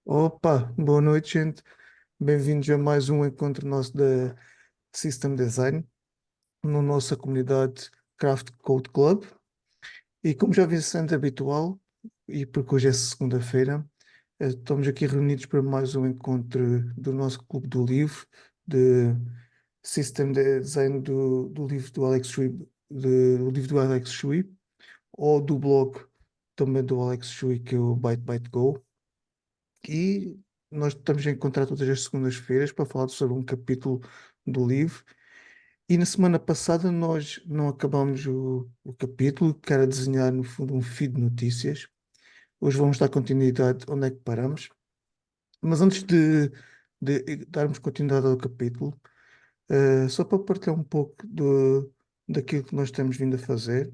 Opa, boa noite, gente. Bem-vindos a mais um encontro nosso da System Design, na nossa comunidade Craft Code Club. E como já vem sendo habitual, e porque hoje é segunda-feira, estamos aqui reunidos para mais um encontro do nosso Clube do Livro, de System Design do livro do Alex Shui, do livro do Alex Shui, ou do blog também do Alex Shui, que é o Byte Byte Go. E nós estamos a encontrar todas as segundas-feiras para falar sobre um capítulo do livro. E na semana passada nós não acabamos o capítulo, que era desenhar no fundo um feed de notícias. Hoje vamos dar continuidade onde é que paramos. Mas antes de darmos continuidade ao capítulo, só para partilhar um pouco daquilo que nós temos vindo a fazer.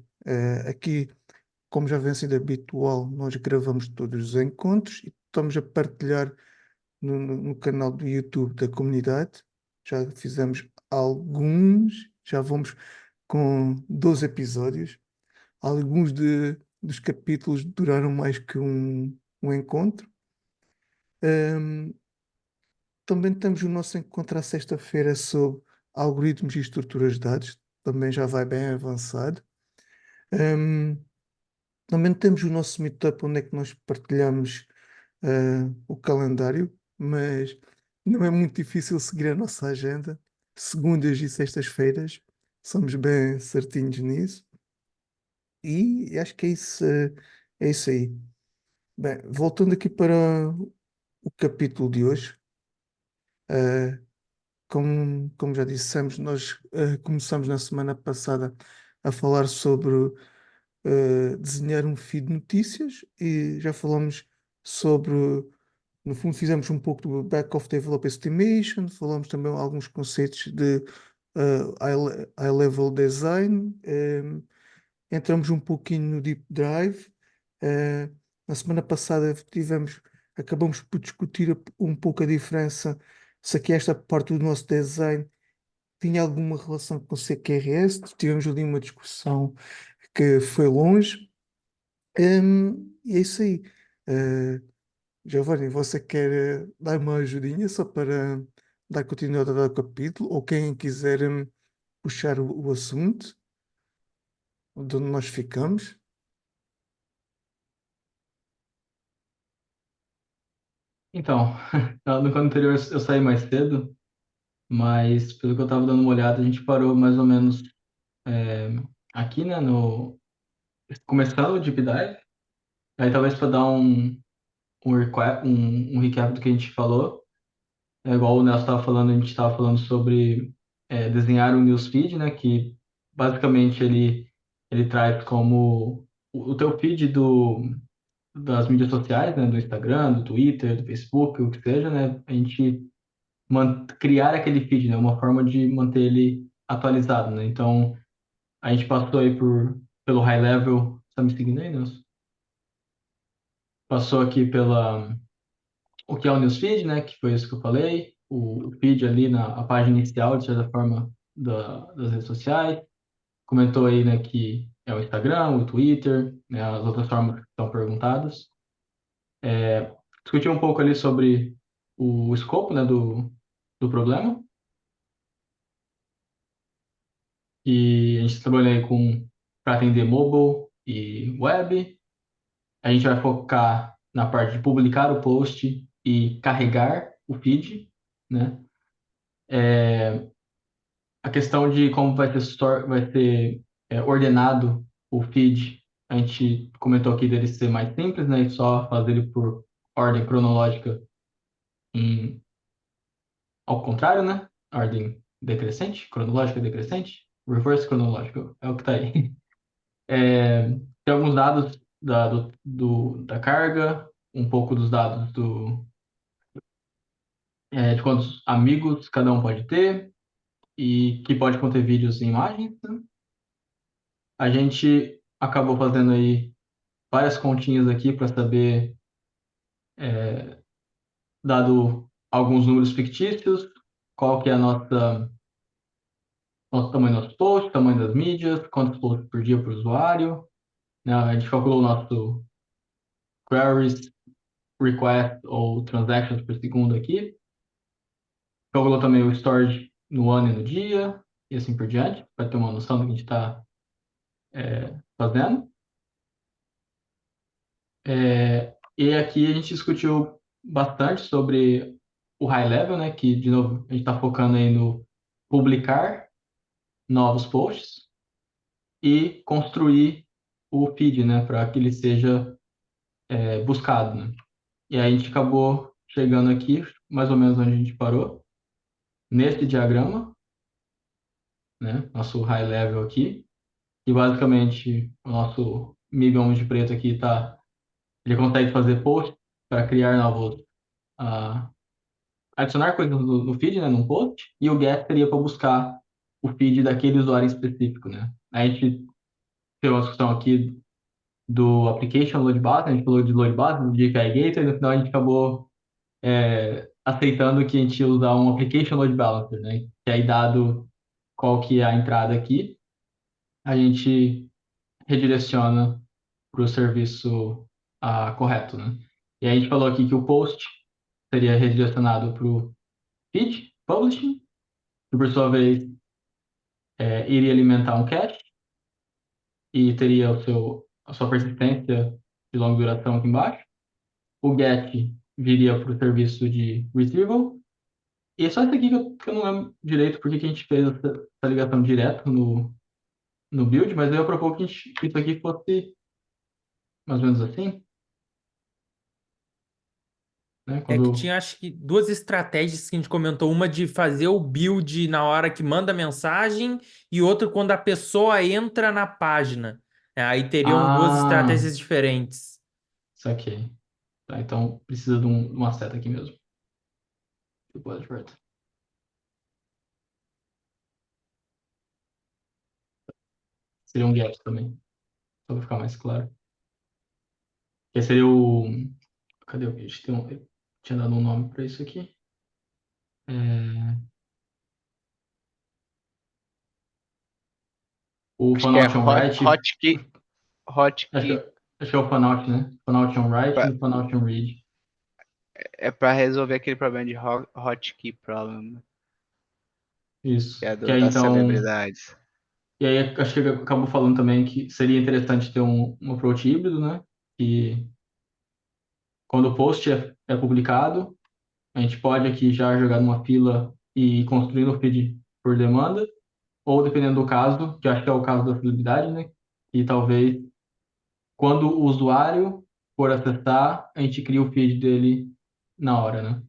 Aqui, como já vem sendo habitual, nós gravamos todos os encontros e estamos a partilhar no canal do YouTube da comunidade. Já fizemos alguns, já vamos com 12 episódios. Alguns dos capítulos duraram mais que um encontro. Ahm, Também temos o nosso encontro à sexta-feira sobre algoritmos e estruturas de dados. Também já vai bem avançado. Ahm, Também temos o nosso meetup onde é que nós partilhamos o calendário, mas não é muito difícil seguir a nossa agenda. Segundas e sextas-feiras, somos bem certinhos nisso. E acho que é isso aí. Bem, voltando aqui para o capítulo de hoje, eh, como já dissemos, nós começamos na semana passada a falar sobre desenhar um feed de notícias e já falamos sobre. No fundo, fizemos um pouco do Back of Develop Estimation, falamos também alguns conceitos de high-level design, entramos um pouquinho no Deep Drive. eh, Na semana passada acabamos por discutir um pouco a diferença, se aqui esta parte do nosso design tinha alguma relação com o CQRS. Tivemos ali uma discussão que foi longe. E é isso aí. Eh, Giovanni, você quer dar uma ajudinha só para dar continuidade ao capítulo? Ou quem quiser puxar o assunto de onde nós ficamos? Então, no encontro anterior eu saí mais cedo, mas pelo que eu estava dando uma olhada, a gente parou mais ou menos é, aqui, né, no começando o Deep Dive. Aí talvez para dar um recap do que a gente falou, é igual o Nelson estava falando, a gente estava falando sobre desenhar um newsfeed, né, que basicamente ele traz como o teu feed das mídias sociais, né, do Instagram, do Twitter, do Facebook, o que seja, né, a gente criar aquele feed, né? Uma forma de manter ele atualizado, né? Então, a gente passou aí pelo high level. Tá me seguindo aí, Nelson? Passou aqui o que é o newsfeed, né? Que foi isso que eu falei. O feed ali a página inicial, de certa forma, das redes sociais. Comentou aí, né, que é o Instagram, o Twitter, né, as outras formas que estão perguntadas. Discutiu um pouco ali sobre o escopo, né, do problema. E a gente trabalhou aí para atender mobile e web. A gente vai focar na parte de publicar o post e carregar o feed, né? A questão de como vai ser ordenado o feed, a gente comentou aqui dele ser mais simples, né? E só fazer ele por ordem cronológica em, ao contrário, né? Ordem decrescente, cronológica decrescente, reverse cronológico, é o que tá aí. Tem alguns dados da carga, um pouco dos dados de quantos amigos cada um pode ter e que pode conter vídeos e imagens, né? A gente acabou fazendo aí várias continhas aqui para saber, dado alguns números fictícios, qual que é nosso tamanho do nosso post, tamanho das mídias, quantos posts por dia para o usuário, né? A gente calculou o nosso queries requests ou transactions por segundo aqui. Calculou também o storage no ano e no dia, e assim por diante, para ter uma noção do que a gente está fazendo. E aqui a gente discutiu bastante sobre o high level, né? Que, de novo, a gente está focando aí no publicar novos posts e construir o feed, né? Para que ele seja buscado, né? E aí a gente acabou chegando aqui, mais ou menos onde a gente parou, nesse diagrama, né? Nosso high level aqui. E basicamente o nosso migão de preto aqui tá. Ele consegue fazer post para criar novos. ah, Adicionar coisas no feed, né? Num post. E o get seria para buscar o feed daquele usuário específico, né? A gente teve uma discussão aqui do application load balance, a gente falou de load balance, de API gateway, e no final a gente acabou aceitando que a gente ia usar um application load balancer, né? Que aí dado qual que é a entrada aqui, a gente redireciona para o serviço correto, né? E aí a gente falou aqui que o post seria redirecionado para o feed, publishing, que por sua vez iria alimentar um cache e teria a sua persistência de longa duração aqui embaixo. O get viria para o serviço de retrieval. E é só isso aqui que eu não lembro direito porque que a gente fez essa ligação direto no build, mas eu propus que isso aqui fosse mais ou menos assim, né? É que tinha, acho que, duas estratégias que a gente comentou. Uma de fazer o build na hora que manda a mensagem e outra quando a pessoa entra na página. Aí teriam duas Ah, estratégias diferentes. saquei. Tá, então precisa de uma seta aqui mesmo. Do buzzword. Seria um get também, só para ficar mais claro. Que seria o. Cadê o vídeo? Eu tinha dado um nome para isso aqui. O Acho que é fanout on write. Acho, hotkey acho que é o fanout, né? Fanout on write pra- e o fanout on read. é para resolver aquele problema de hotkey problem, que Isso. é Que aí das então. celebridades. E aí acho que acabou falando também que seria interessante ter um approach híbrido, né? Que quando o post é publicado, a gente pode aqui já jogar numa fila e ir construindo o feed por demanda, ou dependendo do caso, que eu acho que é o caso da fidelidade, né? E talvez quando o usuário for acessar, a gente cria o feed dele na hora, né?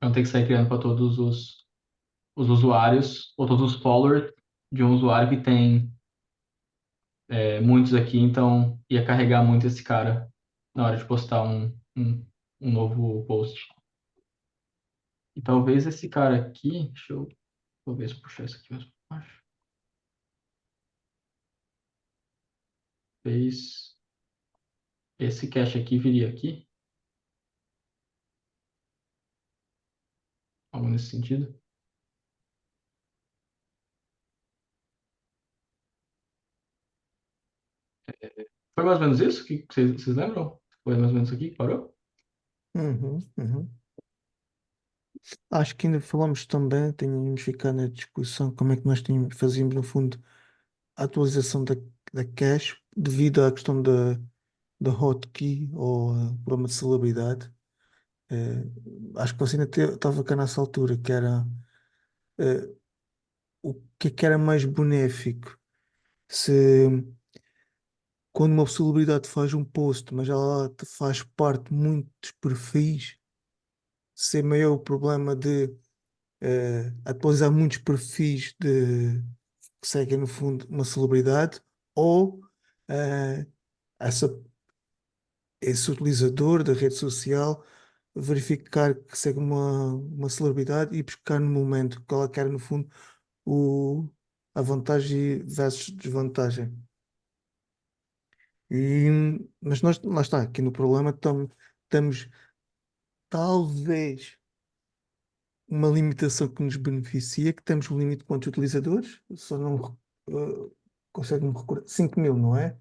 Não tem que sair criando para todos os usuários ou todos os followers de um usuário que tem muitos aqui, então ia carregar muito esse cara na hora de postar um novo post. E talvez esse cara aqui, vou ver se eu puxar isso aqui mais pra baixo. Fez esse cache aqui viria aqui, algo nesse sentido. Foi mais ou menos isso que vocês lembram? Foi mais ou menos aqui que parou? Uhum, uhum. Acho que ainda falamos também, tínhamos ficado na discussão como é que nós fazíamos, no fundo, a atualização da cache devido à questão da hotkey ou problema de celebridade. Eh, Acho que você ainda estava cá nessa altura, que era eh, o que é que era mais benéfico. Se quando uma celebridade faz um post, mas ela faz parte de muitos perfis, se é maior o problema de atualizar muitos perfis que seguem no fundo uma celebridade, ou eh, essa, esse utilizador da rede social verificar que segue uma celebridade e buscar no momento que ela quer, no fundo, o, a vantagem versus desvantagem. E, mas nós, lá está, aqui no problema estamos talvez uma limitação que nos beneficia, que temos um limite de quantos utilizadores, só não consegue-me recordar, 5 mil, não é?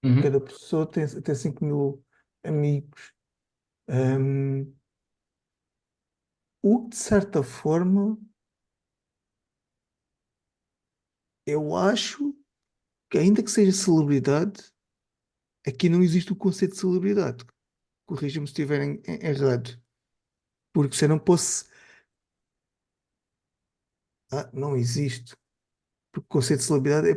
Uhum. Cada pessoa tem 5 mil amigos Hum, o que, de certa forma, eu acho que, ainda que seja celebridade, aqui não existe o conceito de celebridade. Corrija-me se estiver errado. Porque se eu não posso. Ah, não existe. Porque o conceito de celebridade é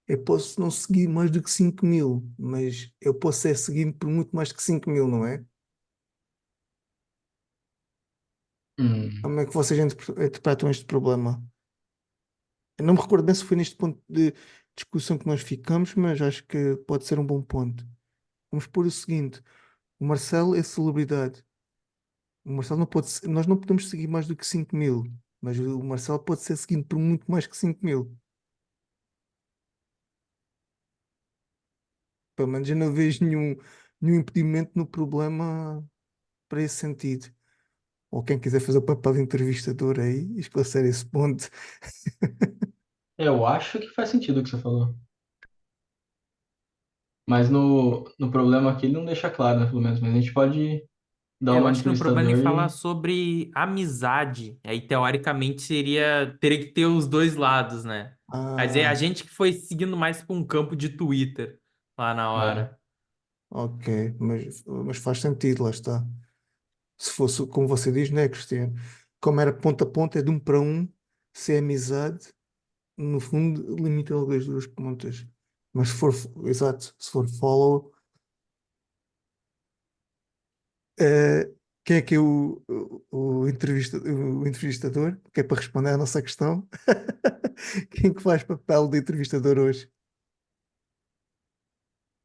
eu posso não seguir mais do que 5.000, mas eu posso ser seguido por muito mais que 5.000, não é? Hum. Como é que vocês interpretam este problema? Eu não me recordo bem se foi neste ponto de discussão que nós ficamos, mas acho que pode ser um bom ponto. Vamos pôr o seguinte: o Marcelo é celebridade. O Marcelo não pode, nós não podemos seguir mais do que 5.000, mas o Marcelo pode ser seguido por muito mais que 5.000. Pelo menos eu não vejo nenhum impedimento no problema para esse sentido. Ou quem quiser fazer o papel de entrevistador aí, esclarecer esse ponto. Eu acho que faz sentido o que você falou. Mas no problema aqui ele não deixa claro, né, pelo menos. Mas a gente pode dar Eu uma acho que no problema ele entrevistador fala e. sobre amizade. Aí, teoricamente, teria que ter os dois lados, né? Mas é a Ah, gente que foi seguindo mais para um campo de Twitter lá na É. hora. ok, mas faz sentido, lá está. Se fosse como você diz, não é, Cristiano? Como era ponto a ponto, é de um para um, se é amizade, no fundo, limita logo as duas pontas. Mas se for, exato, se for follow, eh, quem é que é o entrevistador? Que é para responder à nossa questão? Quem que faz papel de entrevistador hoje?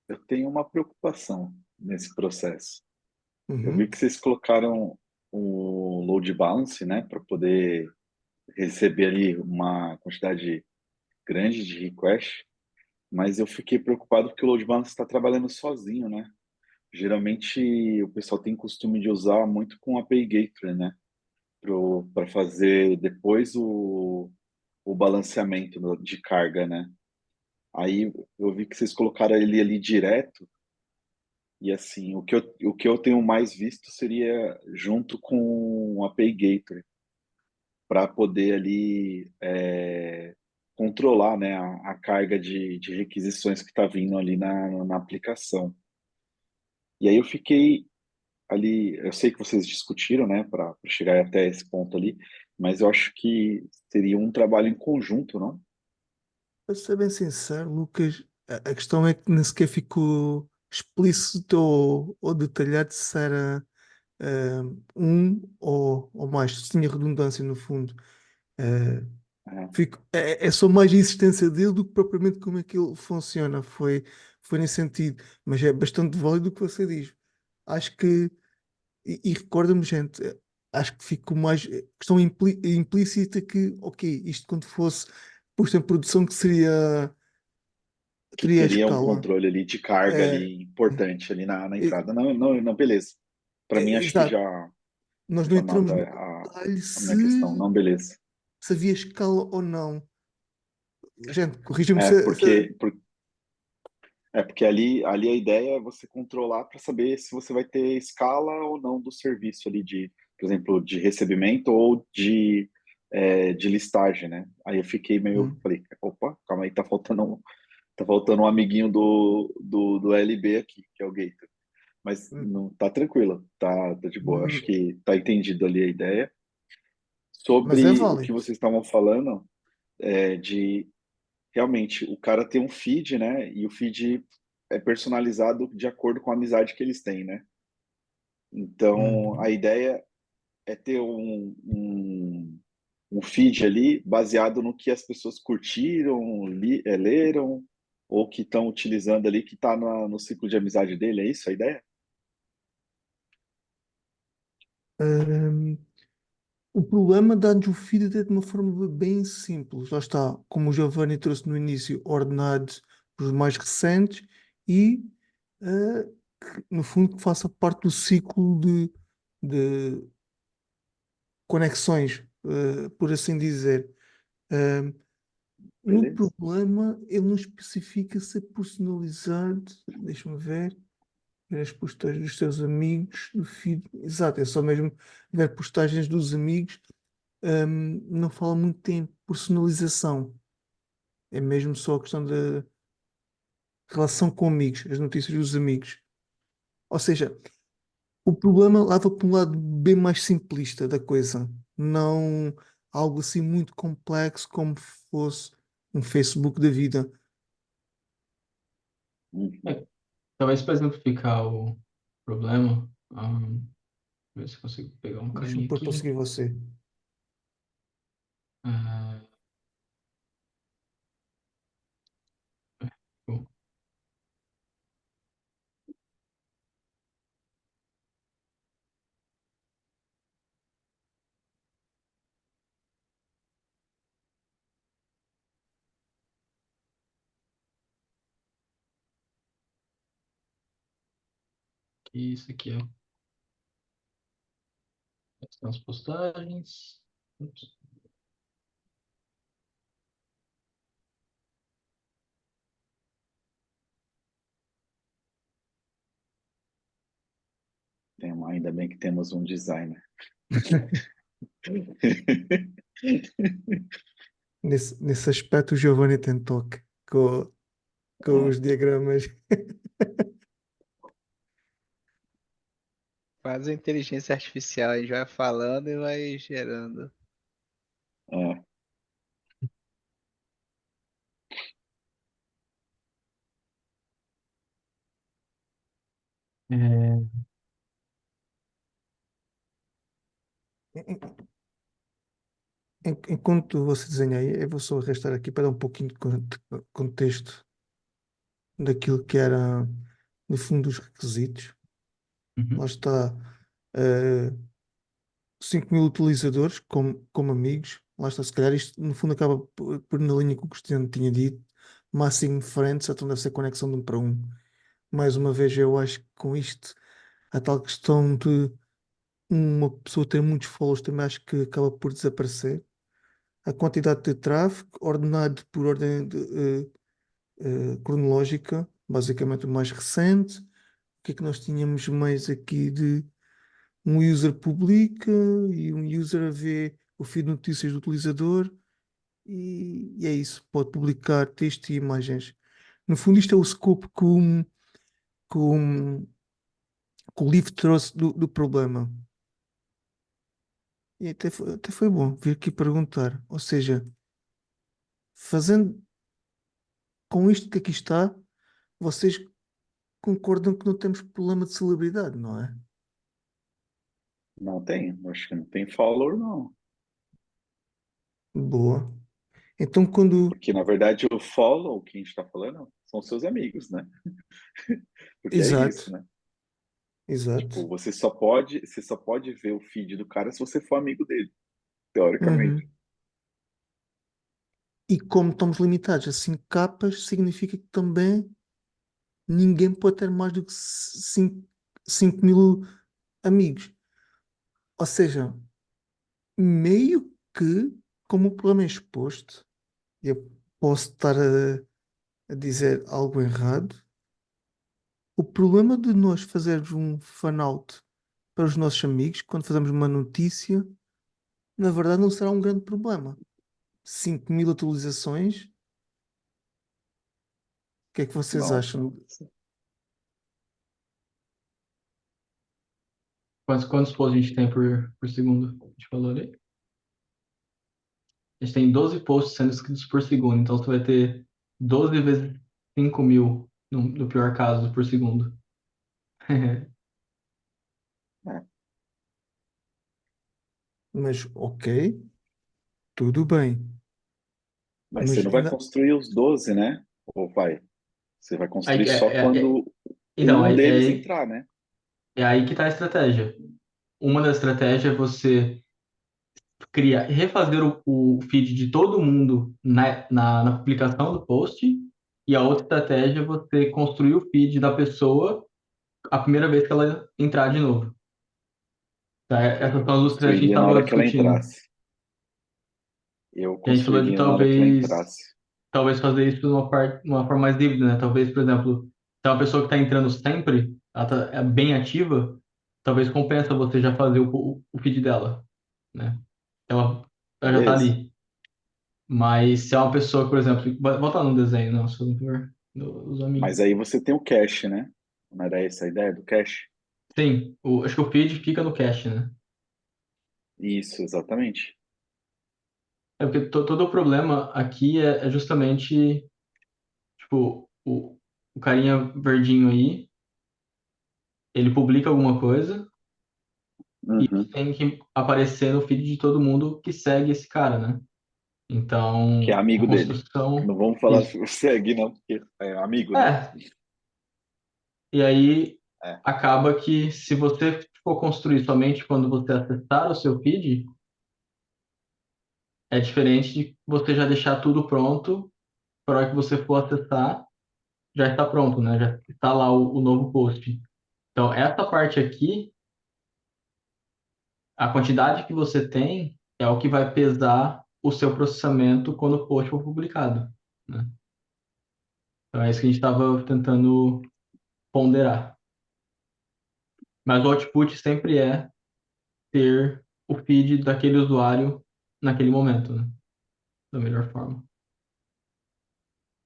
Eu tenho uma preocupação nesse processo. Eu vi Uhum. que vocês colocaram o load balance, né, para poder receber ali uma quantidade grande de request, mas eu fiquei preocupado porque o load balance está trabalhando sozinho, né? Geralmente o pessoal tem costume de usar muito com a API Gateway, né, para fazer depois o balanceamento de carga, né? Aí eu vi que vocês colocaram ele ali direto. E assim, o que eu tenho mais visto seria junto com o API Gateway, para poder ali controlar, né, a carga de requisições que está vindo ali na aplicação. E aí eu fiquei ali, eu sei que vocês discutiram, né, para chegar até esse ponto ali, mas eu acho que seria um trabalho em conjunto, não? Para ser bem sincero, Lucas, a questão é que nem sequer ficou explícito ou detalhado se era um ou mais, se tinha redundância no fundo. Eh, É, é só mais a insistência dele do que propriamente como é que ele funciona. Foi nesse sentido, mas é bastante válido o que você diz. Acho que, e recorda-me, gente, acho que ficou mais questão implícita que, ok, isto quando fosse posto em produção que que teria a teria um escala. controle ali de carga É, ali importante ali na é, entrada. Não, não, não, beleza. Para mim, acho que exato. já Nós não entramos sanada no a, detalhe a minha questão. Não, beleza. se havia escala ou não. Gente, corrija-me É se. porque ali a ideia é você controlar para saber se você vai ter escala ou não do serviço ali de, por exemplo, de recebimento ou de listagem, né? Aí eu fiquei meio, Hum, falei, opa, calma aí, tá faltando um amiguinho do LB aqui, que é o Gator. Mas hum, não tá tranquilo, tá de boa. Acho hum, que tá entendido ali a ideia. mas é Sobre o que válido. vocês estavam falando, de realmente o cara tem um feed, né? E o feed é personalizado de acordo com a amizade que eles têm, né? Então a Uhum. ideia é ter um feed ali baseado no que as pessoas curtiram, leram, ou que estão utilizando ali, que está no ciclo de amizade dele, é isso a ideia? Hum, o problema dá-nos o feed até de uma forma bem simples. Lá está, como o Giovanni trouxe no início, ordenado os mais recentes e, eh, no fundo, que faça parte do ciclo de conexões, por assim dizer. Hum, no Beleza? problema, ele não especifica se é personalizado. Deixa-me ver. ver as postagens dos teus amigos do feed. Exato, é só mesmo ver postagens dos amigos. Não fala muito em personalização. É mesmo só a questão da relação com amigos, as notícias dos amigos. Ou seja, o problema leva para um lado bem mais simplista da coisa, não algo assim muito complexo como fosse um Facebook da vida. Uhum. Talvez para exemplificar o problema, ver se consigo pegar uma Deixa-me carinha pôr para aqui. seguir você. Ah, bom, isso aqui são as postagens. Ups. Ainda bem que temos um designer. Nesse aspecto, o Giovanni tem toque com os diagramas. Quase a inteligência artificial, a gente vai falando e vai gerando. É, É, Enquanto você desenha aí, eu vou só arrastar aqui para dar um pouquinho de contexto daquilo que era, no fundo, os requisitos. Lá uhum. está, eh, 5 mil utilizadores como amigos. Lá está, se calhar isto, no fundo, acaba por na linha que o Cristiano tinha dito. Máximo friends, então deve ser conexão de um para um. Mais uma vez, eu acho que com isto, a tal questão de uma pessoa ter muitos followers também acho que acaba por desaparecer. A quantidade de tráfego, ordenado por ordem cronológica, basicamente o mais recente. O que é que nós tínhamos mais aqui de um user publica e um user a ver o feed de notícias do utilizador e é isso, pode publicar texto e imagens. No fundo, isto é o scope que o livro trouxe do problema. E até foi bom vir aqui perguntar. Ou seja, fazendo com isto que aqui está, vocês concordam que não temos problema de celebridade, não é? não tem, acho que não tem follower, não. Boa. Então, quando. Porque, na verdade, o follow, que a gente está falando, são seus amigos, né? Porque é isso, Exato, né? exato. Tipo, você só pode ver o feed do cara se você for amigo dele, teoricamente. Uhum. E como estamos limitados a 5 capas, significa que também ninguém pode ter mais do que 5 mil amigos. Ou seja, meio que, como o problema é exposto, eu posso estar a dizer algo errado. O problema de nós fazermos um fan-out para os nossos amigos, quando fazemos uma notícia, na verdade não será um grande problema. 5 mil atualizações, o que é que vocês Não. acham? Quantos posts a gente tem por segundo? A gente falou ali? A gente tem 12 posts sendo escritos por segundo, então você vai ter 12 vezes 5 mil, no pior caso, por segundo. É. Mas ok, tudo bem. Mas Mas você não vai ainda. construir os 12, né? Ou vai? Você vai construir Aí, só quando então, um deles entrar, né? é aí que está a estratégia. Uma das estratégias é você refazer o feed de todo mundo na publicação do post, e a outra estratégia é você construir o feed da pessoa a primeira vez que ela entrar de novo. Tá? Essas Eu são as duas estratégias que a gente construiria na estava hora que ela discutindo. entrasse. Eu Que a gente falou de construiria na hora que ela entrasse. talvez fazer isso de uma forma mais híbrida, né? Talvez, por exemplo, se é uma pessoa que está entrando sempre, ela é bem ativa, talvez compensa você já fazer o feed dela, né? Ela, ela já tá Beleza. ali. Mas se é uma pessoa, por exemplo, volta no desenho, não, se não for os Mas amigos. aí você tem o cache, né? Não era essa a ideia do cache? Sim, acho que o feed fica no cache, né? Isso, exatamente. É porque todo o problema aqui é justamente, tipo, o carinha verdinho aí, ele publica alguma coisa e isso Uhum. tem que aparecer no feed de todo mundo que segue esse cara, né? Que é Então, a amigo dele. construção. Não vamos falar Isso. se segue, não, porque é amigo, né? É, e aí É. acaba que se você for construir somente quando você acessar o seu feed, é diferente de você já deixar tudo pronto para a hora que você for acessar, já está pronto, né? Já está lá o novo post. Então, essa parte aqui, a quantidade que você tem é o que vai pesar o seu processamento quando o post for publicado, né? Então, é isso que a gente estava tentando ponderar. Mas o output sempre é ter o feed daquele usuário naquele momento, né? Da melhor forma.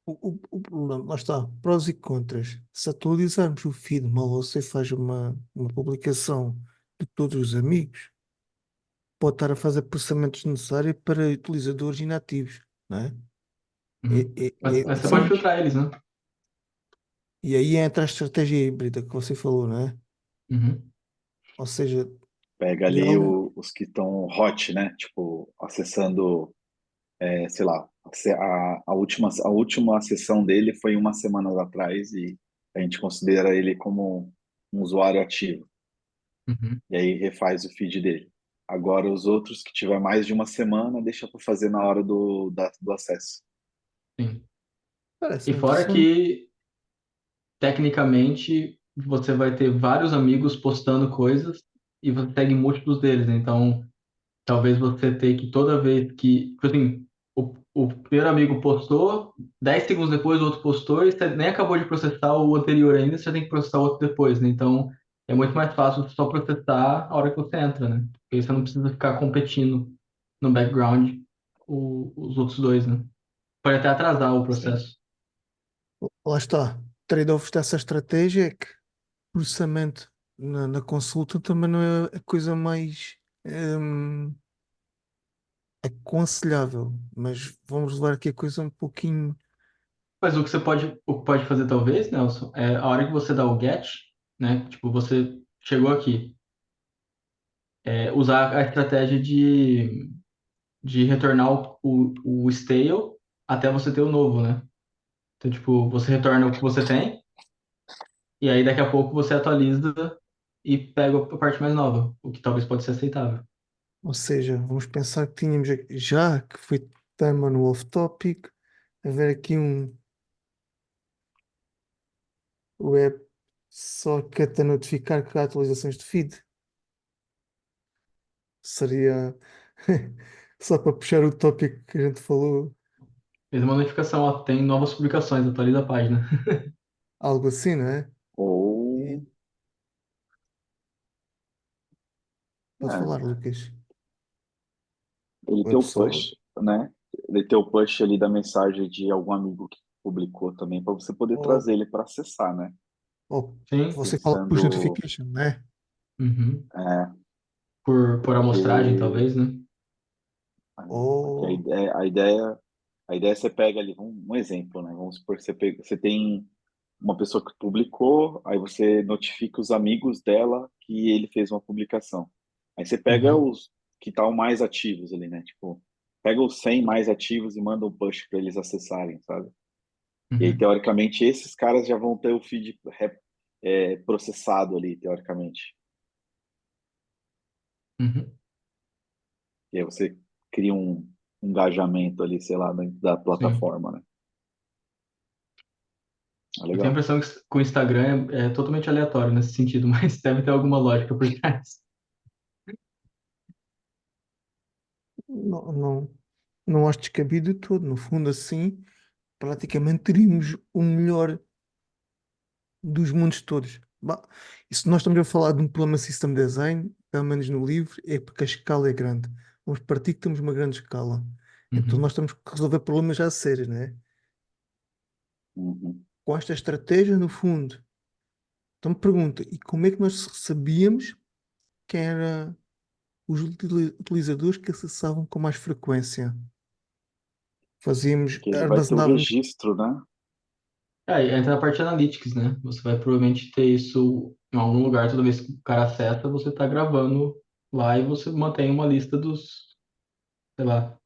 O problema, lá está, prós e contras. Se atualizarmos o feed, mal você faz uma publicação de todos os amigos, pode estar a fazer processamento desnecessário para utilizadores inativos, não é? Uhum. Mas você pode Exatamente. filtrar eles, né? E aí entra a estratégia híbrida que você falou, não é? Uhum. Ou seja, Pega de ali algo, os que estão hot, né? Tipo, acessando, sei lá, a última sessão dele foi uma semana atrás e a gente considera ele como um usuário ativo. Uhum. E aí refaz o feed dele. Agora, os outros que tiver mais de uma semana, deixa para fazer na hora do acesso. Sim. E parece fora interessante. que, tecnicamente, você vai ter vários amigos postando coisas e você segue múltiplos deles, né? Então, talvez você tenha que toda vez que, tipo assim, o primeiro amigo postou, 10 segundos depois o outro postou e você nem acabou de processar o anterior ainda, você já tem que processar o outro depois, né? Então, é muito mais fácil você só processar a hora que você entra, né? Porque aí você não precisa ficar competindo no background os outros dois, né? Pode até atrasar o Sim. processo. Lá está. Trade-off dessa estratégia é que processamento na consulta também não é a coisa mais aconselhável, mas vamos levar aqui a coisa um pouquinho. Mas o que pode fazer talvez, Nelson, é a hora que você dá o get, né? Tipo, você chegou aqui, usar a estratégia de retornar o stale até você ter o novo, né? Então, tipo, você retorna o que você tem, e aí daqui a pouco você atualiza e pega a parte mais nova, o que talvez pode ser aceitável. Ou seja, vamos pensar que tínhamos já que foi tema no off-topic, haver aqui um web socket a notificar que há atualizações de feed. Seria só para puxar o tópico que a gente falou, Fez uma notificação, ó, tem novas publicações, atualiza a página. algo assim, não é? Ou, E pode é, falar, Lucas. ele Ou é ter o pessoal. push, né? Ele ter o push ali da mensagem de algum amigo que publicou também, para você poder Ou, trazer ele para acessar, né? ou Sim. você fala push Pensando, notification, não é? Uhum. é, Por porque, amostragem, talvez, né? porque Ou a ideia é você pega ali, um exemplo, né? Vamos supor que você tem uma pessoa que publicou, aí você notifica os amigos dela que ele fez uma publicação. Aí você pega Uhum. os que estão mais ativos ali, né? Tipo, pega os 100 mais ativos e manda um push para eles acessarem, sabe? E aí, Uhum. teoricamente, esses caras já vão ter o feed processado ali, teoricamente. Uhum. E aí você cria um engajamento ali, sei lá, dentro da Sim. plataforma, né? É Eu tenho a legal. impressão que o Instagram é totalmente aleatório nesse sentido, mas deve ter alguma lógica por trás. não, não, não acho descabido de todo. No fundo, assim, praticamente teríamos o melhor dos mundos todos. Bom, e se nós estamos a falar de um problema de system design, pelo menos no livro, é porque a escala é grande. Vamos partir que temos uma grande escala. Então Uhum. nós temos que resolver problemas já sérios, né? Uhum. Com esta estratégia, no fundo. Então me pergunta, e como é que nós sabíamos quem eram os utilizadores que acessavam com mais frequência? Fazíamos, Que ele vai ter o armazenávamos. registro, né? Aí entra na parte de analytics, né? Você vai provavelmente ter isso em algum lugar, toda vez que o cara acessa, você tá gravando lá e você mantém uma lista dos, sei lá,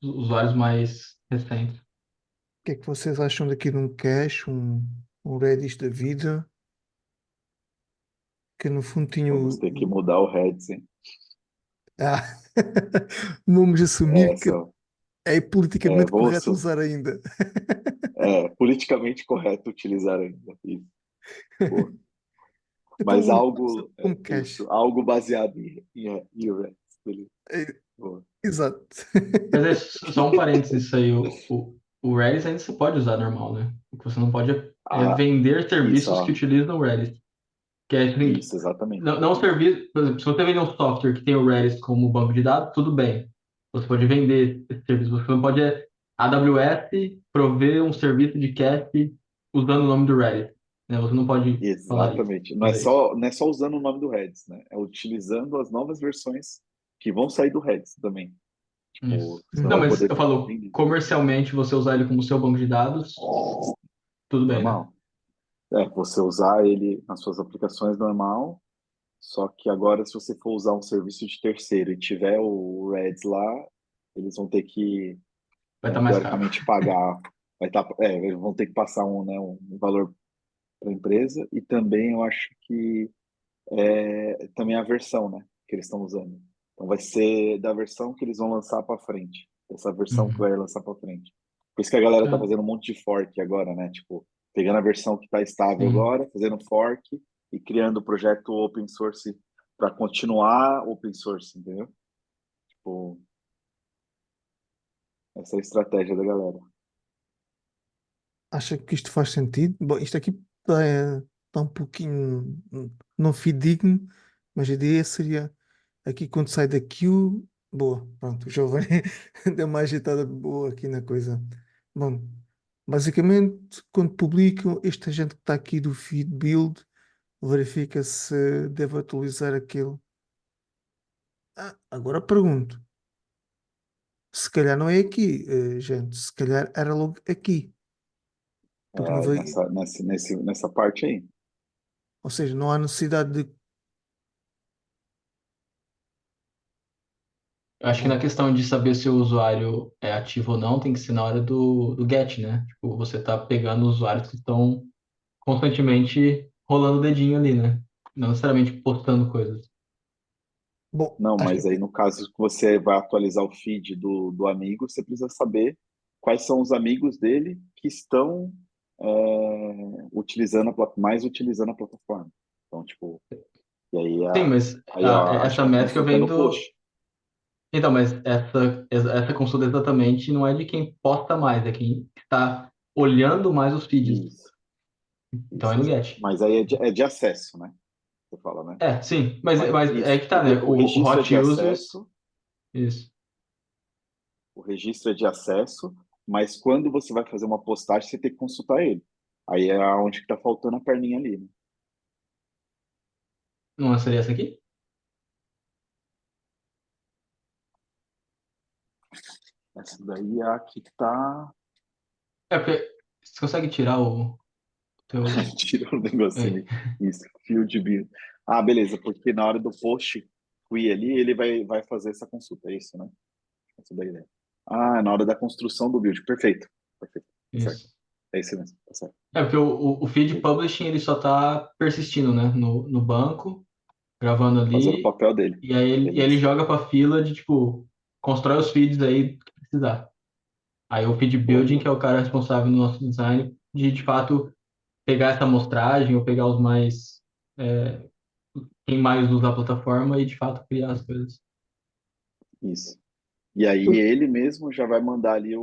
dos usuários mais recentes. O que é que vocês acham daqui de um cache, um Redis da vida, que no fundo tinha Vamos ter que mudar o heads, hein? Ah, vamos assumir que Essa, é politicamente vamos, correto usar ainda. politicamente correto utilizar ainda. Isso. Boa. Então Mas vamos usar algo, como isso, cache. algo baseado em Rex. Beleza. É, Boa. exato. Mas é só um parênteses isso aí, o Redis ainda você pode usar normal, né? O que você não pode é Ah, vender isso, serviços que utilizam o Redis. Que é, assim, isso, exatamente. não serviço, por exemplo, se você vender um software que tem o Redis como banco de dados, tudo bem. Você pode vender esse serviço. Você não pode AWS prover um serviço de cache usando o nome do Redis, né? Você não pode falar isso, Exatamente. fazer isso. Não é só usando o nome do Redis, né? É utilizando as novas versões que vão sair do Redis também. Tipo, Isso. você não Não, vai Uhum. mas poder eu falo, vender. comercialmente você usar ele como seu banco de dados, tudo bem, né? Normal. Você usar ele nas suas aplicações normal, só que agora se você for usar um serviço de terceiro e tiver o Redis lá, eles vão ter que, Vai estar mais caro. teoricamente, pagar. Eles vão ter que passar um valor para a empresa e também eu acho que também a versão, né, que eles estão usando. Então vai ser da versão que eles vão lançar para frente, essa versão que Uhum. vai lançar para frente. Por isso que a galera tá É, fazendo um monte de fork agora, né? Tipo, pegando a versão que está estável sim. agora, fazendo fork e criando o projeto open source para continuar open source, entendeu? Tipo, essa é a estratégia da galera. Acha que isto faz sentido? Bom, isto aqui está um pouquinho não fidedigno, mas a ideia seria aqui quando sai da queue, boa, pronto, o jovem deu uma agitada boa aqui na coisa. Bom, basicamente, quando publicam, esta gente que está aqui do feed build verifica se deve atualizar aquilo. Agora pergunto, se calhar não é aqui, gente, se calhar era logo aqui, porque não veio, Nessa parte aí. ou seja, não há necessidade de. Eu acho que na Bom, questão de saber se o usuário é ativo ou não, tem que ser na hora do get, né? Tipo, você tá pegando usuários que estão constantemente rolando o dedinho ali, né? Não necessariamente postando coisas. bom, Não, mas aí no caso que você vai atualizar o feed do amigo, você precisa saber quais são os amigos dele que estão mais utilizando a plataforma. Então, tipo, e aí, Sim, mas acho essa que a métrica consulta é vem no do. post. Então, mas essa consulta exatamente não é de quem posta mais, é quem está olhando mais os feeds. Isso, Então é no exato. get. Mas aí é de acesso, né? Você fala, né? É, sim, mas é Isso. que tá, né? O O registro é hot de users. acesso, Isso. o registro é de acesso, mas quando você vai fazer uma postagem, você tem que consultar ele. Aí é onde que tá faltando a perninha ali, né? Não seria essa aqui? Essa daí é a que tá. É porque você consegue tirar o teu. Tira o negocinho Aí. ali. Isso, field build. Ah, beleza, porque na hora do post QI ali, ele vai fazer essa consulta, é isso, né? Essa daí, né? Ah, na hora da construção do build. Perfeito. Perfeito. Tá certo. Isso. É isso mesmo. Tá certo. É porque o feed publishing ele só tá persistindo, né? No banco, gravando Fazendo o ali, papel dele. e aí ele Beleza. joga pra fila de tipo, constrói os feeds aí que precisar. Aí o feed Boa, building, boa. que é o cara responsável no nosso design, de fato pegar essa amostragem ou pegar os mais. é, quem mais usa a plataforma e de fato criar as coisas. Isso. E aí ele mesmo já vai mandar ali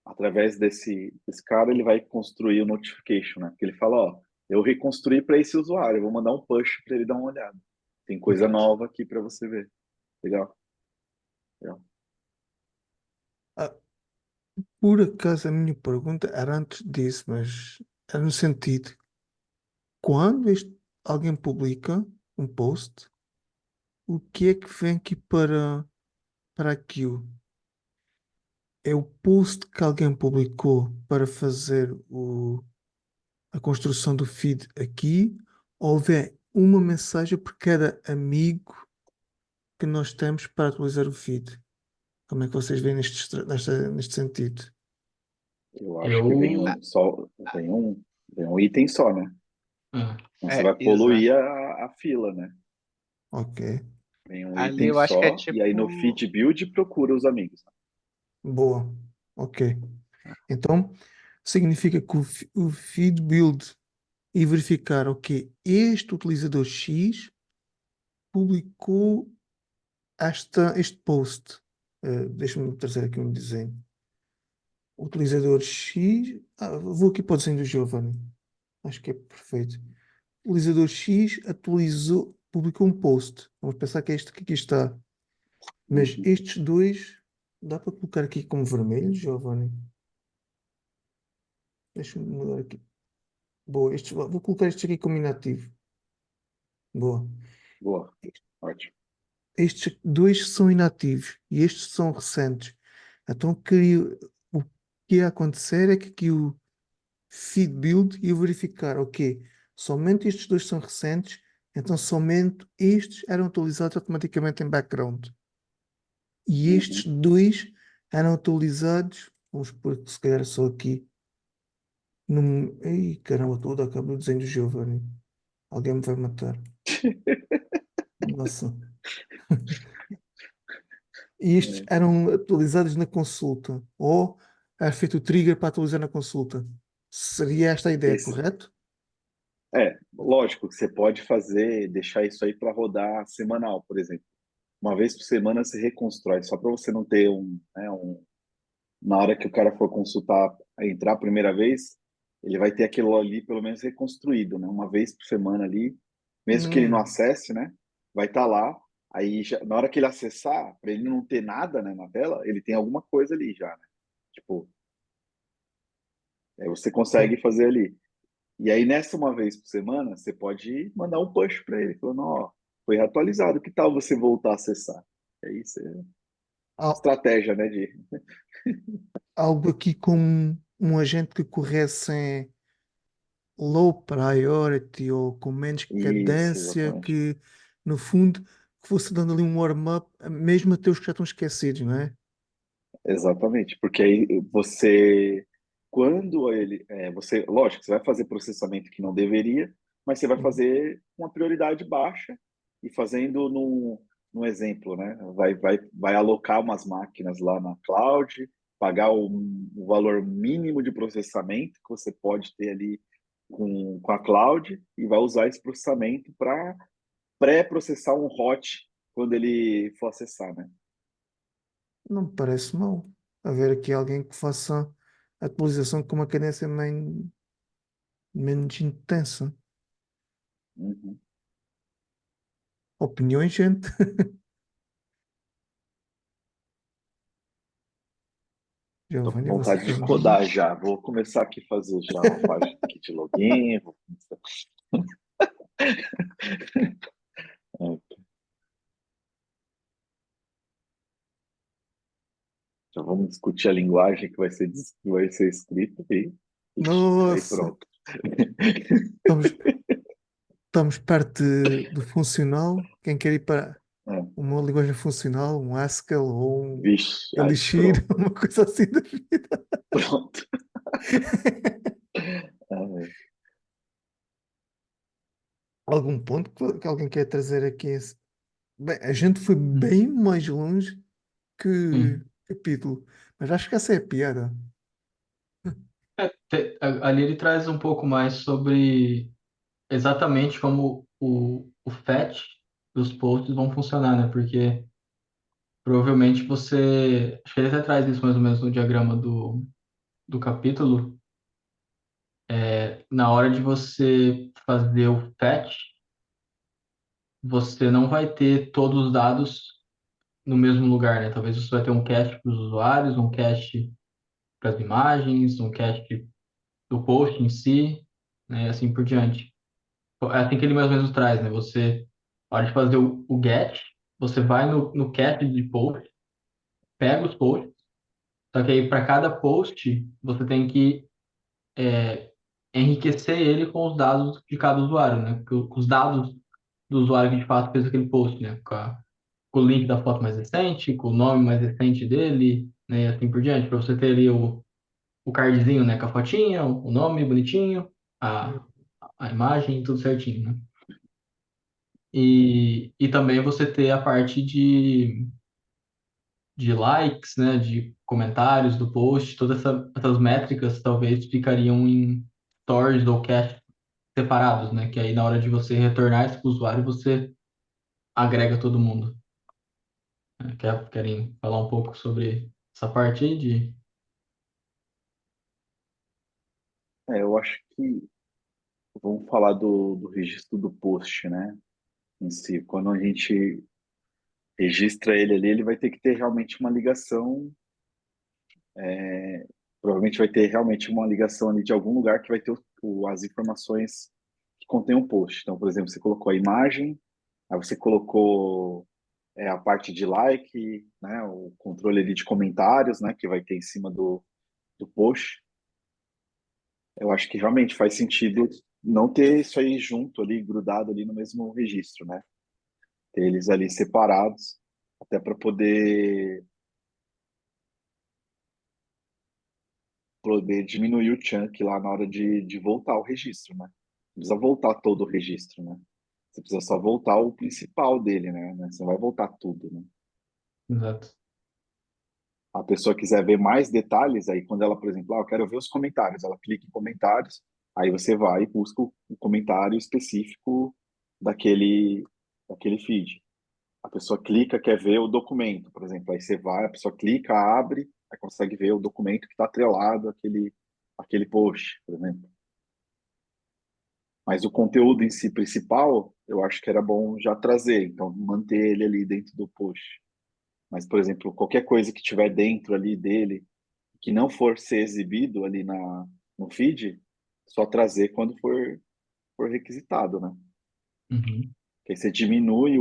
através desse cara, ele vai construir o notification, né? Porque ele fala, ó, Eu reconstruí para esse usuário. Eu vou mandar um push para ele dar uma olhada. Tem coisa nova aqui para você ver. Legal. Legal. Ah, por acaso a minha pergunta era antes disso, mas era no sentido, quando alguém publica um post, o que é que vem aqui para aquilo? É o post que alguém publicou para fazer a construção do feed aqui, ou vem uma mensagem por cada amigo que nós temos para atualizar o feed? Como é que vocês veem neste sentido? Eu acho que vem Eu. um só, vem um item só, né? É, Então você vai Exato. poluir a fila, né? Ok, Vem um Ali item eu acho que é só, e aí no tipo. feed build procura os amigos. boa. Ok. Então, significa que o feed build e verificar, ok, este utilizador X publicou este post. Deixa-me trazer aqui um desenho. Utilizador X. Vou aqui para o desenho do Giovanni. Acho que é perfeito. Utilizador X atualizou, publicou um post. Vamos pensar que é este que aqui está. Mas Uhum. estes dois, dá para colocar aqui como vermelho, Giovanni? Deixa-me mudar aqui. Boa, vou colocar estes aqui como inativo. Boa. Boa, ótimo. Estes dois são inativos e estes são recentes. Então, o que ia acontecer é que aqui o feed build ia verificar, ok, somente estes dois são recentes, então somente estes eram atualizados automaticamente em background. E estes Uhum. dois eram atualizados, vamos pôr se calhar só aqui, Ei, caramba, tudo acaba o desenho do Giovanni. Alguém me vai matar. Nossa. E estes É, eram atualizados na consulta, ou era feito o trigger para atualizar na consulta. Seria esta a ideia, esse, correto? lógico que você pode fazer, deixar isso aí para rodar semanal, por exemplo. Uma vez por semana se reconstrói, só para você não ter na hora que o cara for consultar, entrar a primeira vez, ele vai ter aquilo ali pelo menos reconstruído, né? Uma vez por semana ali, mesmo que ele não Hum, acesse, né? Vai estar lá. Aí, na hora que ele acessar, para ele não ter nada, né, na tela, ele tem alguma coisa ali já, né? Tipo, aí você ok. consegue fazer ali. E aí, nessa uma vez por semana, você pode mandar um push para ele, falando, ó, foi atualizado, que tal você voltar a acessar? É isso, é Al- estratégia, né, de... Algo aqui como um agente que corresse em low priority ou com menos Isso, cadência, exatamente. que no fundo que fosse dando ali um warm-up, mesmo a teus que já estão esquecidos, não é? Exatamente, porque aí você, quando ele, você, lógico, você vai fazer processamento que não deveria, mas você vai Uhum. fazer uma prioridade baixa e fazendo no exemplo, né? Vai alocar umas máquinas lá na cloud, pagar o valor mínimo de processamento que você pode ter ali com a cloud e vai usar esse processamento para pré-processar um hot quando ele for acessar, né? Não me parece mal haver aqui alguém que faça a atualização com uma cadência menos intensa. Uhum. Opiniões, gente? Tô com Giovanni, você vontade de também. codar já. Vou começar aqui a fazer já uma página aqui de login. É, já vamos discutir a linguagem que que vai ser escrita aí. Ixi, aí Nossa, pronto. estamos, estamos perto do funcional. Quem quer ir para É, uma linguagem funcional, um Haskell ou um vixe, aí Elixir, pronto. uma coisa assim da vida. Pronto. É, Algum ponto que alguém quer trazer aqui? Bem, a gente foi hum, bem mais longe que sim. capítulo, mas acho que essa é a piada. Ali ele traz um pouco mais sobre exatamente como o fetch dos posts vão funcionar, né? Porque provavelmente você. Acho que ele até traz isso mais ou menos no diagrama do capítulo. Na hora de você fazer o fetch, você não vai ter todos os dados no mesmo lugar, né? Talvez você vai ter um cache para os usuários, um cache para as imagens, um cache do post em si, né? E assim por diante. É assim que ele mais ou menos traz, né? Você, na hora de fazer o get, você vai no cache de post, pega os posts, só que aí para cada post você tem que enriquecer ele com os dados de cada usuário, né? Porque com os dados do usuário que de fato fez aquele post, né? Com o link da foto mais recente, com o nome mais recente dele, né? E assim por diante, para você ter ali o cardzinho, né? Com a fotinha, o nome bonitinho, a imagem, tudo certinho, né? E também você ter a parte de likes, né? De comentários do post, essas métricas talvez ficariam em stories ou cache separados, né? Que aí na hora de você retornar isso para o usuário, você agrega todo mundo. Querem falar um pouco sobre essa parte aí de... Eu acho que vamos falar do registro do post, né? Em si, quando a gente registra ele ali, ele vai ter que ter realmente uma ligação. Provavelmente vai ter realmente uma ligação ali de algum lugar que vai ter as informações que contém o post. Então, por exemplo, você colocou a imagem, aí você colocou a parte de like, né? O controle ali de comentários, né? Que vai ter em cima do post. Eu acho que realmente faz sentido não ter isso aí junto ali, grudado ali no mesmo registro, né? Ter eles ali separados, até para poder diminuir o chunk lá na hora de voltar o registro, né? Não precisa voltar todo o registro, né? Você precisa só voltar o principal dele, né? Você não vai voltar tudo, né? Exato. A pessoa quiser ver mais detalhes, aí quando ela, por exemplo, eu quero ver os comentários, ela clica em comentários, aí você vai e busca o comentário específico daquele, daquele feed. A pessoa clica, quer ver o documento, por exemplo, aí você vai, a pessoa clica, abre, aí consegue ver o documento que está atrelado àquele post, por exemplo. Mas o conteúdo em si principal, eu acho que era bom já trazer, então manter ele ali dentro do post. Mas, por exemplo, qualquer coisa que tiver dentro ali dele, que não for ser exibido ali no feed, só trazer quando for requisitado, né? Uhum. Que aí você diminui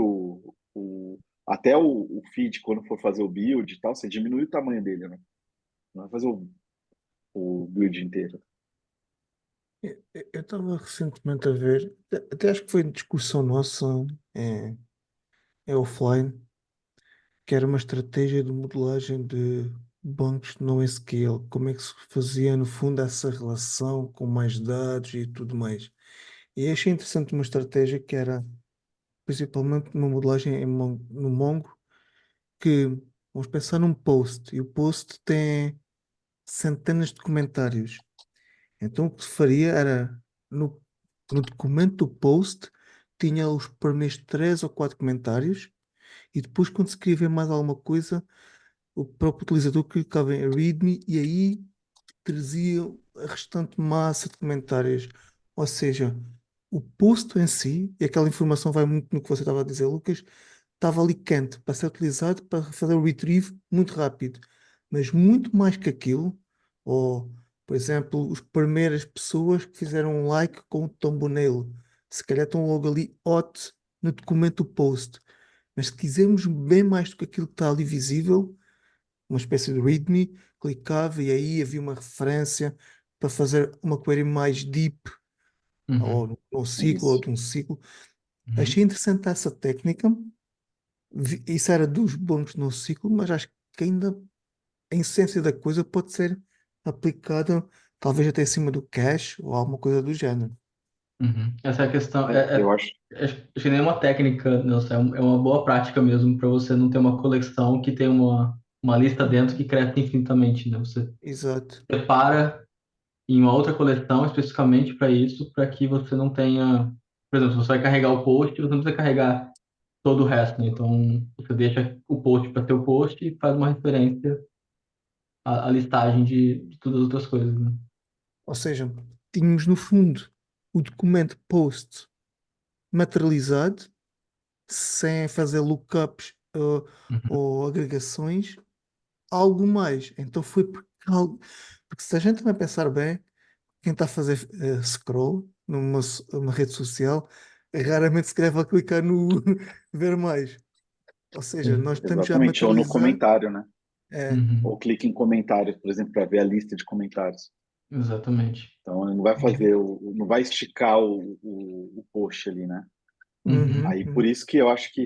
até o feed, quando for fazer o build e tal, você diminui o tamanho dele, né? Não vai fazer o build inteiro. Eu estava recentemente a ver, até acho que foi discussão nossa, é, é offline, que era uma estratégia de modelagem de bancos no SQL, como é que se fazia no fundo essa relação com mais dados e tudo mais. E achei interessante uma estratégia que era principalmente uma modelagem no Mongo, que vamos pensar num post, e o post tem centenas de comentários. Então o que se faria era no, no documento do post tinha os primeiros três ou quatro comentários e depois quando se queria ver mais alguma coisa, o próprio utilizador clicava em README e aí trazia a restante massa de comentários. Ou seja, o post em si, e aquela informação vai muito no que você estava a dizer, Lucas, estava ali quente para ser utilizado para fazer o retrieve muito rápido. Mas muito mais que aquilo, ou, por exemplo, as primeiras pessoas que fizeram um like com o thumbnail, se calhar estão logo ali hot no documento do post. Mas se quisermos bem mais do que aquilo que está ali visível, uma espécie de README, clicava e aí havia uma referência para fazer uma query mais deep, ou Uhum. no É ciclo, ou isso. de um ciclo. Uhum. Achei interessante essa técnica. Isso era dos bônus no ciclo, mas acho que ainda a essência da coisa pode ser aplicada talvez até acima do cache ou alguma coisa do género. Uhum. Essa é a questão. Eu acho, Acho que nem uma técnica, Nelson, é uma boa prática mesmo para você não ter uma coleção que tem uma lista dentro que cresce infinitamente, né? Você Exato. separa em uma outra coleção especificamente para isso, para que você não tenha. Por exemplo, se você vai carregar o post, você não precisa carregar todo o resto, né? Então, você deixa o post para ter o post e faz uma referência à listagem de todas as outras coisas, né? Ou seja, tínhamos no fundo o documento post materializado, sem fazer lookups Uhum. ou agregações, algo mais. Então foi porque se a gente também pensar bem, quem está a fazer scroll numa rede social raramente se calhar vai clicar no ver mais. Ou seja, Sim. nós estamos já a Exatamente, ou no materializar. comentário, né? É, Uhum. Ou clique em comentários, por exemplo, para ver a lista de comentários. Exatamente. Então, ele não vai fazer, não vai esticar o post ali, né? Uhum. Aí, por isso que eu acho que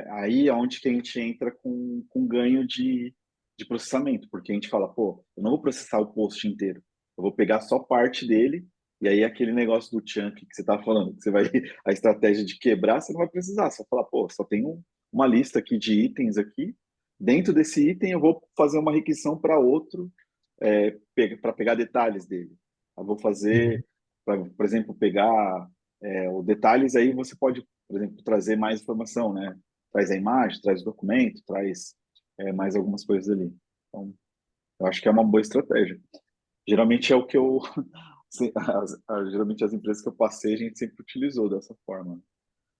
aí é onde que a gente entra com ganho de processamento, porque a gente fala, pô, eu não vou processar o post inteiro, eu vou pegar só parte dele, e aí aquele negócio do chunk que você tá falando, que você vai, a estratégia de quebrar, você não vai precisar, você vai falar, pô, só tem uma lista aqui de itens aqui, dentro desse item eu vou fazer uma requisição para outro, para pegar detalhes dele. Eu vou Uhum. fazer, por exemplo, pegar os detalhes, aí você pode, por exemplo, trazer mais informação, né? Traz a imagem, traz o documento, traz mais algumas coisas ali. Então, eu acho que é uma boa estratégia. Geralmente é o que eu. Geralmente as empresas que eu passei, a gente sempre utilizou dessa forma.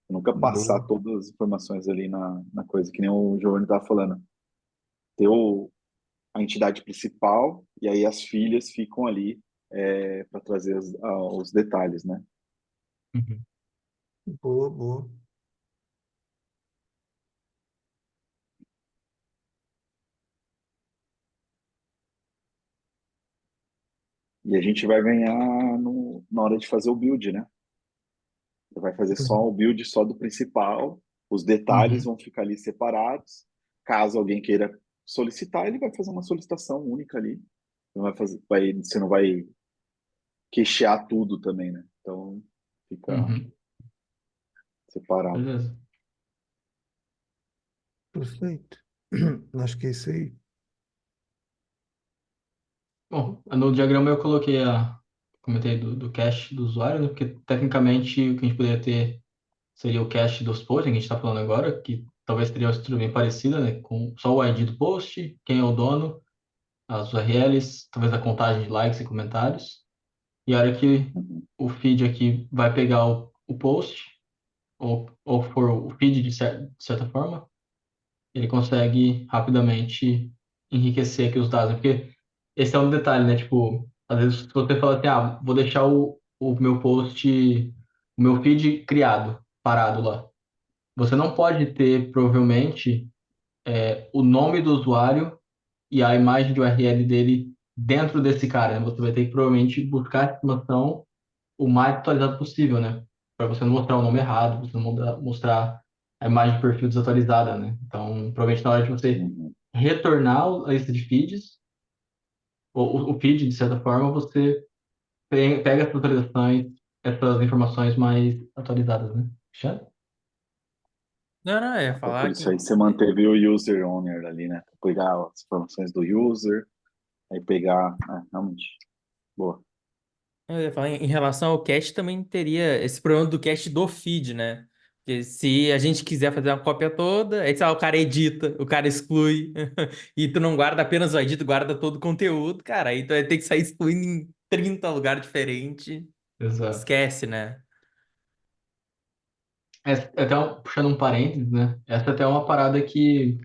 Nunca passar boa. todas as informações ali na coisa, que nem o Giovanni estava falando. Ter a entidade principal e aí as filhas ficam ali para trazer os detalhes, né? Uhum. Boa, boa. E a gente vai ganhar na hora de fazer o build, né? Você vai fazer só Uhum. o build só do principal, os detalhes Uhum. vão ficar ali separados. Caso alguém queira solicitar, ele vai fazer uma solicitação única ali. Você não vai cachear tudo também, né? Então fica Uhum. separado. Beleza. Perfeito. Acho que é isso aí. Bom, no diagrama eu coloquei comentei do cache do usuário, né? Porque tecnicamente o que a gente poderia ter seria o cache dos posts, que a gente está falando agora, que talvez teria uma estrutura bem parecida, né? Com só o ID do post, quem é o dono, as URLs, talvez a contagem de likes e comentários. E a hora que Uhum. o feed aqui vai pegar o post, ou for o feed de certa forma, ele consegue rapidamente enriquecer aqui os dados, né? Porque esse é um detalhe, né? Tipo, às vezes se você fala assim, vou deixar o meu post, o meu feed criado, parado lá. Você não pode ter, provavelmente, o nome do usuário e a imagem de URL dele dentro desse cara, né? Você vai ter que, provavelmente, buscar a informação o mais atualizado possível, né? Para você não mostrar o nome errado, você não mostrar a imagem de perfil desatualizada, né? Então, provavelmente na hora de você Uhum. retornar a lista de feeds, o feed, de certa forma, você pega essas atualizações, essas informações mais atualizadas, né? Fechado? Não, não, eu ia Então, por falar isso que. aí você manteve o user owner ali, né? Pegar as informações do user, aí pegar. Realmente. Boa. Eu ia falar, em relação ao cache, também teria esse problema do cache do feed, né? Porque se a gente quiser fazer uma cópia toda, aí sei lá, o cara edita, o cara exclui, e tu não guarda apenas o ID, tu guarda todo o conteúdo, cara, aí tu vai ter que sair excluindo em 30 lugares diferentes. Exato. Esquece, né? Até puxando um parênteses, né? Essa até é uma parada que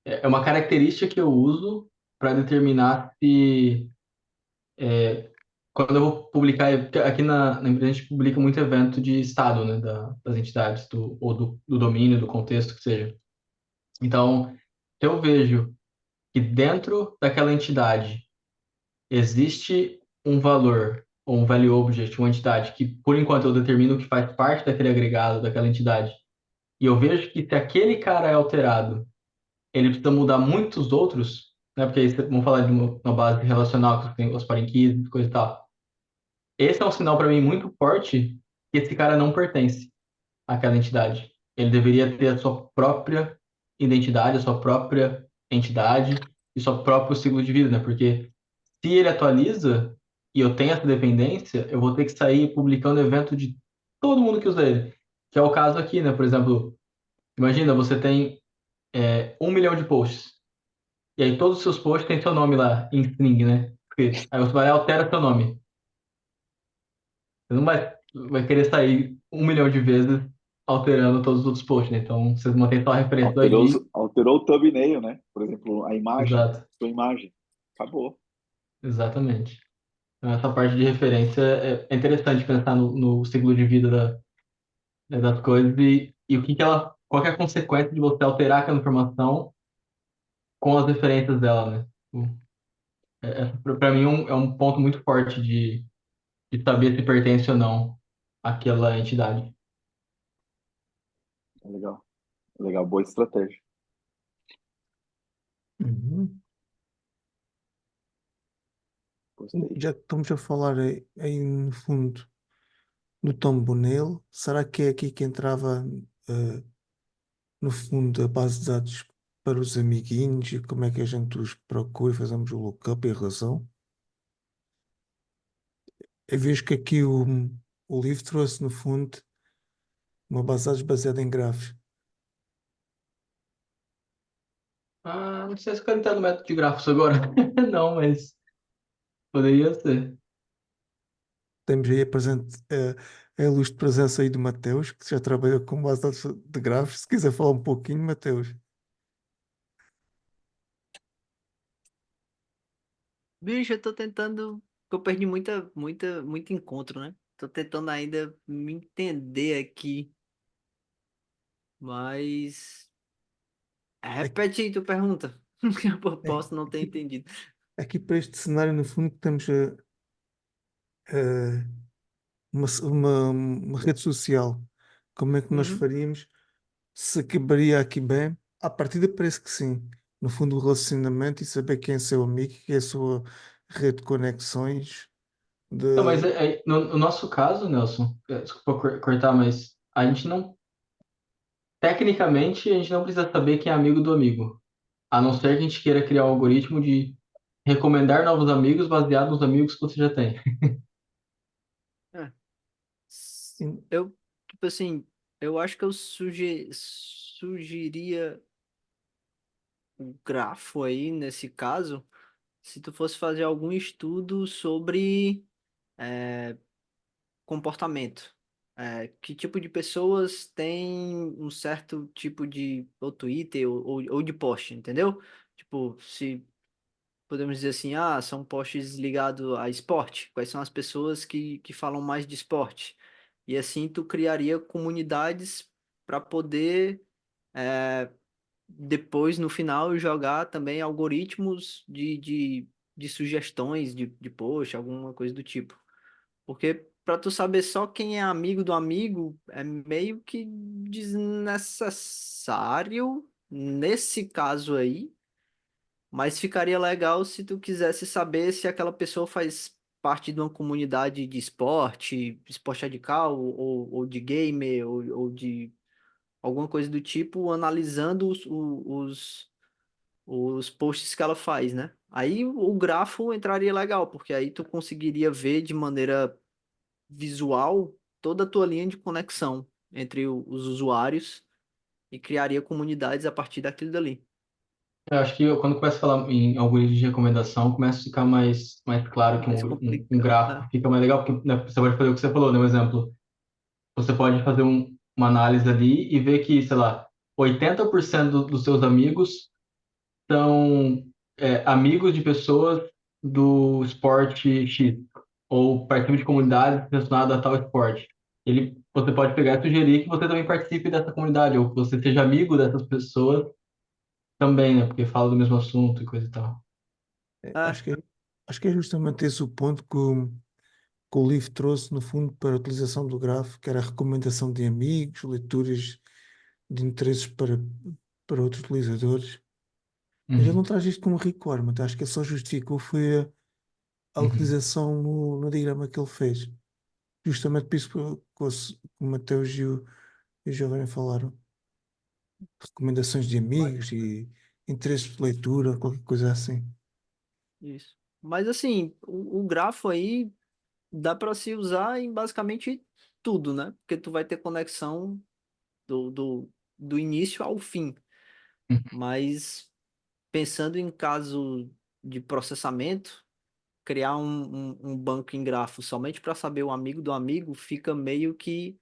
é uma característica que eu uso para determinar se quando eu vou publicar, porque aqui na empresa a gente publica muito evento de estado, né, das entidades, ou do domínio, do contexto que seja. Então, se eu vejo que dentro daquela entidade existe um valor, ou um value object, uma entidade que, por enquanto, eu determino que faz parte daquele agregado, daquela entidade, e eu vejo que se aquele cara é alterado, ele precisa mudar muitos outros, né, porque aí vamos falar de uma base relacional, que tem os parent keys, coisa e tal. Esse é um sinal para mim muito forte que esse cara não pertence àquela entidade. Ele deveria ter a sua própria identidade, a sua própria entidade e seu próprio ciclo de vida, né? Porque se ele atualiza e eu tenho essa dependência, eu vou ter que sair publicando evento de todo mundo que usa ele. Que é o caso aqui, né? Por exemplo, imagina, você tem 1 milhão de posts. E aí todos os seus posts têm seu nome lá em string, né? Porque aí você vai lá e altera seu nome. Você não vai querer sair 1 milhão de vezes alterando todos os outros posts, né? Então, você mantém só a referência do Alterou, ID. alterou o thumbnail, né? Por exemplo, a imagem, Exato, sua imagem. Acabou. exatamente. Então, essa parte de referência é interessante pensar no ciclo de vida das coisas e o que que ela, qual que é a consequência de você alterar aquela informação com as referências dela, né? Para mim é um ponto muito forte de saber se pertence ou não àquela entidade. É legal. É legal, boa estratégia. Uhum. Gostei. Já que estamos a falar aí no fundo do thumbnail, será que é aqui que entrava eh, no fundo a base de dados para os amiguinhos e como é que a gente os procura e fazemos o lookup e a relação? Eu vejo que aqui o livro trouxe no fundo uma base de dados baseada em grafos. Ah, não sei se eu quero entrar no método de grafos agora. Não, mas poderia ser. Temos aí a ilustre presença aí do Mateus, que já trabalhou com base de dados de grafos. Se quiser falar um pouquinho, Mateus. Bicho, eu tô tentando. Eu perdi muito encontro, né? Tô tentando ainda me entender aqui, mas. É, Repete aí tua pergunta. Que eu é, posso não ter entendido. aqui para este cenário, no fundo, temos uma rede social. Como é que nós Uhum. faríamos? Se acabaria aqui bem? À partida parece que sim. No fundo, o relacionamento e saber quem é seu amigo, quem é a sua rede de conexões. Não, mas De... no nosso caso, Nelson, desculpa cortar, mas a gente não, tecnicamente, a gente não precisa saber quem é amigo do amigo. A não ser que a gente queira criar um algoritmo de recomendar novos amigos baseado nos amigos que você já tem. É. Eu, tipo assim, eu acho que eu sugeriria o grafo aí, nesse caso, se tu fosse fazer algum estudo sobre comportamento. Que tipo de pessoas tem um certo tipo de ou Twitter ou de post, entendeu? Tipo, se podemos dizer assim, são posts ligados a esporte, quais são as pessoas que falam mais de esporte? E assim tu criaria comunidades para poder depois, no final, jogar também algoritmos de sugestões de post, alguma coisa do tipo. Porque para tu saber só quem é amigo do amigo é meio que desnecessário nesse caso aí, mas ficaria legal se tu quisesse saber se aquela pessoa faz parte de uma comunidade de esporte, esporte radical, ou de gamer, ou de alguma coisa do tipo, analisando os posts que ela faz, né? Aí o grafo entraria legal, porque aí tu conseguiria ver de maneira visual toda a tua linha de conexão entre os usuários e criaria comunidades a partir daquilo dali. Eu acho que quando começa a falar em algoritmo de recomendação, começa a ficar mais claro que Mais um complicado, gráfico né? fica mais legal, porque né, você pode fazer o que você falou, né? Um exemplo. Você pode fazer uma análise ali e ver que, sei lá, 80% dos seus amigos são amigos de pessoas do esporte X, ou participa de comunidades relacionadas a tal esporte. Você pode pegar e sugerir que você também participe dessa comunidade, ou que você seja amigo dessas pessoas também, né? Porque fala do mesmo assunto e coisa e tal. É, Acho que é justamente esse o ponto que o livro trouxe, no fundo, para a utilização do grafo, que era a recomendação de amigos, leituras de interesses para outros utilizadores. Mas ele não Uhum, traz isto como requirement, acho que ele só justificou foi a uhum. utilização no diagrama que ele fez. Justamente por isso que o Mateus e o Giovanni falaram. Recomendações de amigos e interesses de leitura, qualquer coisa assim. isso. Mas assim, o grafo aí dá para se usar em basicamente tudo, né? Porque tu vai ter conexão do início ao fim. Mas pensando em caso de processamento, criar um banco em grafo somente para saber o amigo do amigo fica meio que,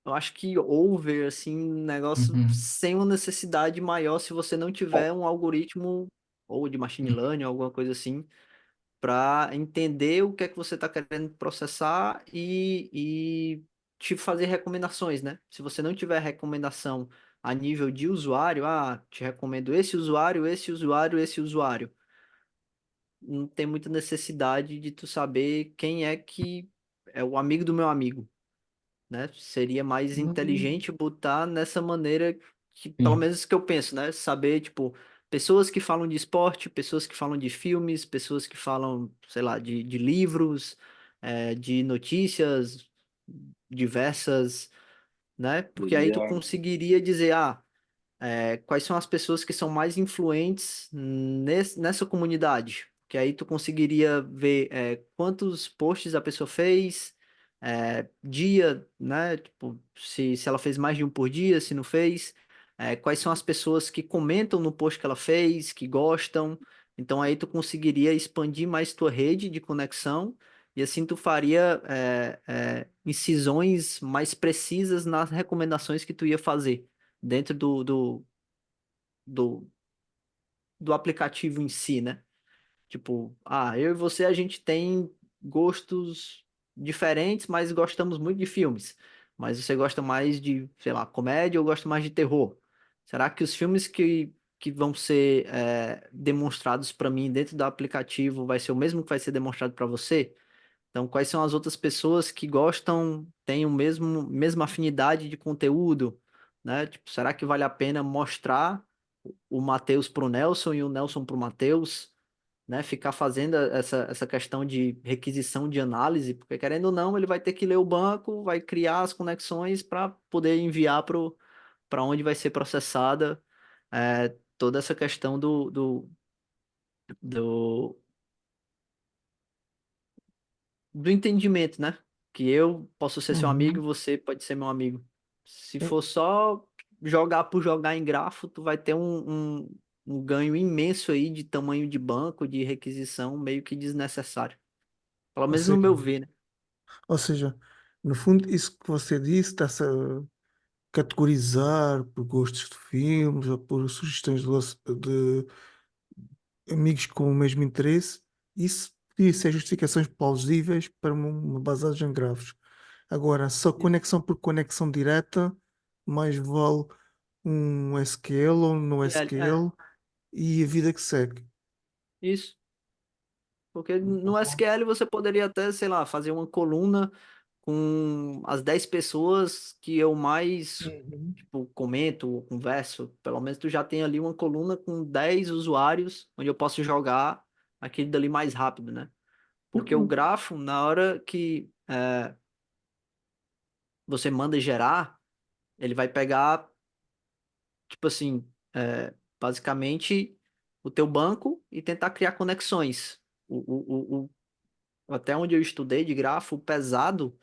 eu acho que over, assim, um negócio Uhum. sem uma necessidade maior se você não tiver um algoritmo ou de machine learning, alguma coisa assim, para entender o que é que você está querendo processar e te fazer recomendações, né? Se você não tiver recomendação a nível de usuário, te recomendo esse usuário, esse usuário, esse usuário. Não tem muita necessidade de tu saber quem é que é o amigo do meu amigo, né? Seria mais Hum, inteligente botar nessa maneira que, pelo Sim. menos que eu penso, né? Saber, tipo, pessoas que falam de esporte, pessoas que falam de filmes, pessoas que falam, sei lá, de livros, de notícias diversas, né? Porque aí tu Seria, conseguiria dizer, quais são as pessoas que são mais influentes nessa comunidade. Que aí tu conseguiria ver quantos posts a pessoa fez, dia, né? Tipo, se ela fez mais de um por dia, se não fez, quais são as pessoas que comentam no post que ela fez, que gostam. Então aí tu conseguiria expandir mais tua rede de conexão e assim tu faria incisões mais precisas nas recomendações que tu ia fazer dentro do, do aplicativo em si, né? Tipo, eu e você, a gente tem gostos diferentes, mas gostamos muito de filmes. Mas você gosta mais de, sei lá, comédia ou gosta mais de terror? Será que os filmes que vão ser demonstrados para mim dentro do aplicativo vai ser o mesmo que vai ser demonstrado para você? Então, quais são as outras pessoas que gostam, têm o mesma afinidade de conteúdo, né? Tipo, será que vale a pena mostrar o Matheus para o Nelson e o Nelson para o Matheus, né? Ficar fazendo essa questão de requisição de análise, porque querendo ou não, ele vai ter que ler o banco, vai criar as conexões para poder enviar para onde vai ser processada toda essa questão do do entendimento, né? Que eu posso ser seu amigo e Uhum. você pode ser meu amigo. Se É, for só jogar por jogar em grafo, tu vai ter um ganho imenso aí de tamanho de banco, de requisição, meio que desnecessário. Pelo ou menos no seja, meu ver, né? ou seja, no fundo, isso que você disse, está-se a categorizar por gostos de filmes ou por sugestões de amigos com o mesmo interesse, isso podia ser justificações plausíveis para uma base em grafos. Agora, só conexão por conexão direta, mais vale um SQL ou no SQL e a vida que segue. Isso. Porque no SQL você poderia até, sei lá, fazer uma coluna com as 10 pessoas que eu mais, Uhum. tipo, comento ou converso. Pelo menos tu já tem ali uma coluna com 10 usuários, onde eu posso jogar aquele dali mais rápido, né? Porque o grafo, na hora que você manda gerar, ele vai pegar, tipo assim, basicamente o teu banco e tentar criar conexões. Até onde eu estudei de grafo, o pesado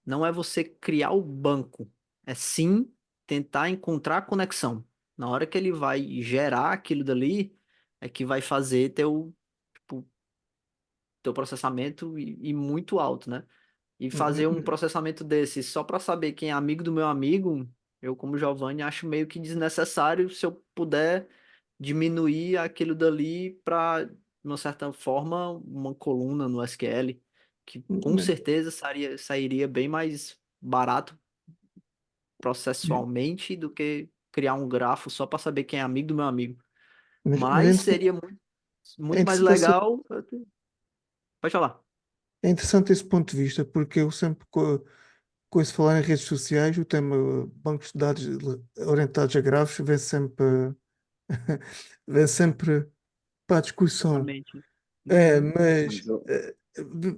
não é você criar o banco, é sim tentar encontrar a conexão. Na hora que ele vai gerar aquilo dali, é que vai fazer tipo, teu processamento e muito alto, né? E fazer um processamento desse só para saber quem é amigo do meu amigo, eu, como Giovanni, acho meio que desnecessário se eu puder diminuir aquilo dali para, de uma certa forma, uma coluna no SQL, que com certeza sairia bem mais barato processualmente do que criar um grafo só para saber quem é amigo do meu amigo. Mas Mas seria é muito mais interessante, legal. Pode falar. é interessante esse ponto de vista, porque eu sempre com esse falar em redes sociais, o tema bancos de dados orientados a grafos vem sempre, vem sempre para a Na discussão. mente. É, Uhum. mas mas eu,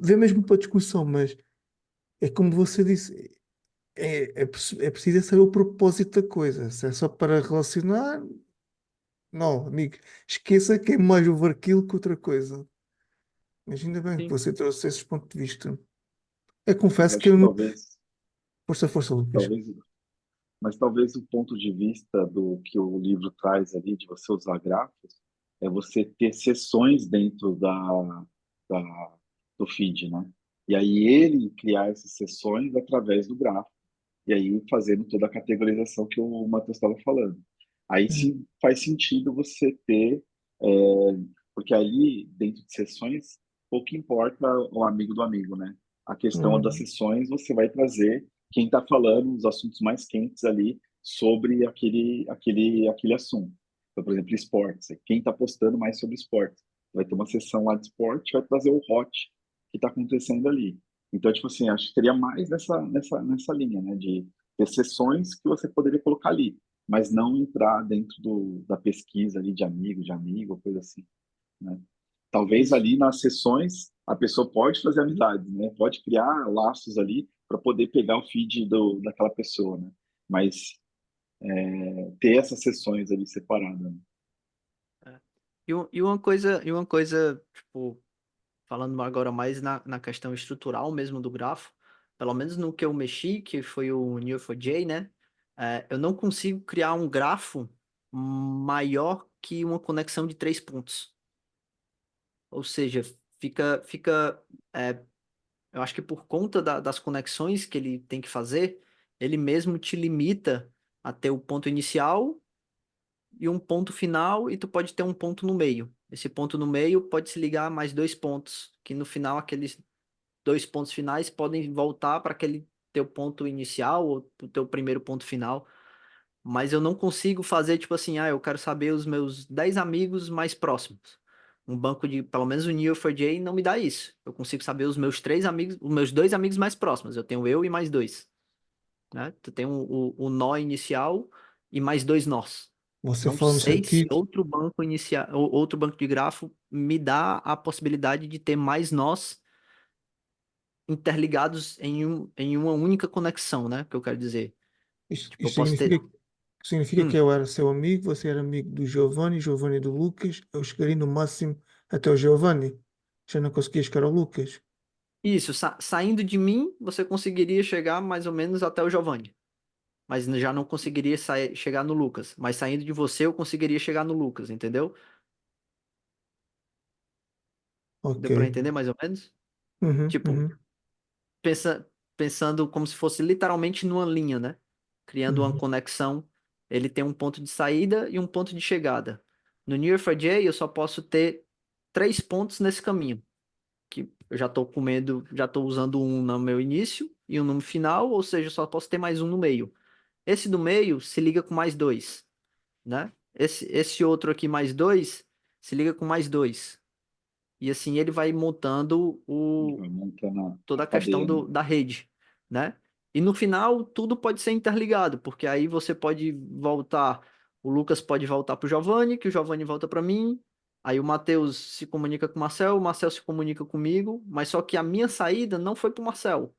vem mesmo para a discussão, mas é como você disse, é preciso saber o propósito da coisa. Se é só para relacionar, não, amigo, esqueça que é mais overkill que outra coisa. Mas ainda bem que Sim. você trouxe esse ponto de vista. Eu mas confesso que acho eu que não. talvez, Força, Lucas. talvez, mas talvez o ponto de vista do que o livro traz ali, de você usar grafos, é você ter sessões dentro da, do feed, né? E aí ele criar essas sessões através do gráfico. E aí fazendo toda a categorização que o Matheus estava falando. Aí Hum, sim faz sentido você ter, é, porque ali, dentro de sessões, pouco importa o amigo do amigo, né? A questão das hum, sessões, você vai trazer quem está falando os assuntos mais quentes ali sobre aquele assunto. Então, por exemplo, esportes. Quem está postando mais sobre esportes? Vai ter uma sessão lá de esporte, vai trazer o hot que está acontecendo ali. Então, tipo assim, acho que seria mais nessa linha, né? De ter sessões que você poderia colocar ali, mas não entrar dentro da pesquisa ali de amigo, coisa assim, né? Talvez Isso. ali nas sessões a pessoa pode fazer amizades, né? Pode criar laços ali para poder pegar o feed daquela pessoa, né? Mas ter essas sessões ali separadas, né? É. E uma coisa, tipo, falando agora mais na questão estrutural mesmo do grafo, pelo menos no que eu mexi, que foi o Neo4j, né? Eu não consigo criar um grafo maior que uma conexão de 3 pontos. Ou seja, é, eu acho que por conta das conexões que ele tem que fazer, ele mesmo te limita a ter o ponto inicial e um ponto final, e tu pode ter um ponto no meio. Esse ponto no meio pode se ligar a mais 2 pontos, que no final aqueles 2 pontos finais podem voltar para aquele teu ponto inicial ou o teu primeiro ponto final. Mas eu não consigo fazer tipo assim, eu quero saber os meus 10 amigos mais próximos. Um banco de, pelo menos o Neo4j não me dá isso. Eu consigo saber os meus 3 amigos, os meus 2 amigos mais próximos. Eu tenho eu e mais dois, né? Tu tem o nó inicial e mais 2 nós. Você Não fala no sei se sentido, outro banco inicial, ou outro banco de grafo me dá a possibilidade de ter mais nós interligados em uma única conexão, né? Que eu quero dizer. isto, Tipo, eu isto posso ter. significa que Hum, eu era seu amigo, você era amigo do Giovanni, Giovanni do Lucas, eu chegaria no máximo até o Giovanni, já não conseguia chegar ao Lucas. isso, saindo de mim, você conseguiria chegar mais ou menos até o Giovanni. Mas já não conseguiria chegar no Lucas. Mas saindo de você, eu conseguiria chegar no Lucas, entendeu? Ok. Deu pra entender mais ou menos? Uhum, Tipo, uhum, pensando como se fosse literalmente numa linha, né? Criando uma uhum. conexão. Ele tem um ponto de saída e um ponto de chegada. No Neo4j, eu só posso ter 3 pontos nesse caminho. Que eu já estou comendo, já estou usando um no meu início e um no final, ou seja, eu só posso ter mais um no meio. Esse do meio se liga com mais dois, né? Esse outro aqui mais dois se liga com mais dois. E assim ele vai montando Vai montando toda a a questão cadeia, né? da rede, né? E no final tudo pode ser interligado, porque aí você pode voltar, o Lucas pode voltar para o Giovanni, que o Giovanni volta para mim, aí o Matheus se comunica com o Marcel se comunica comigo, mas só que a minha saída não foi para o Marcel,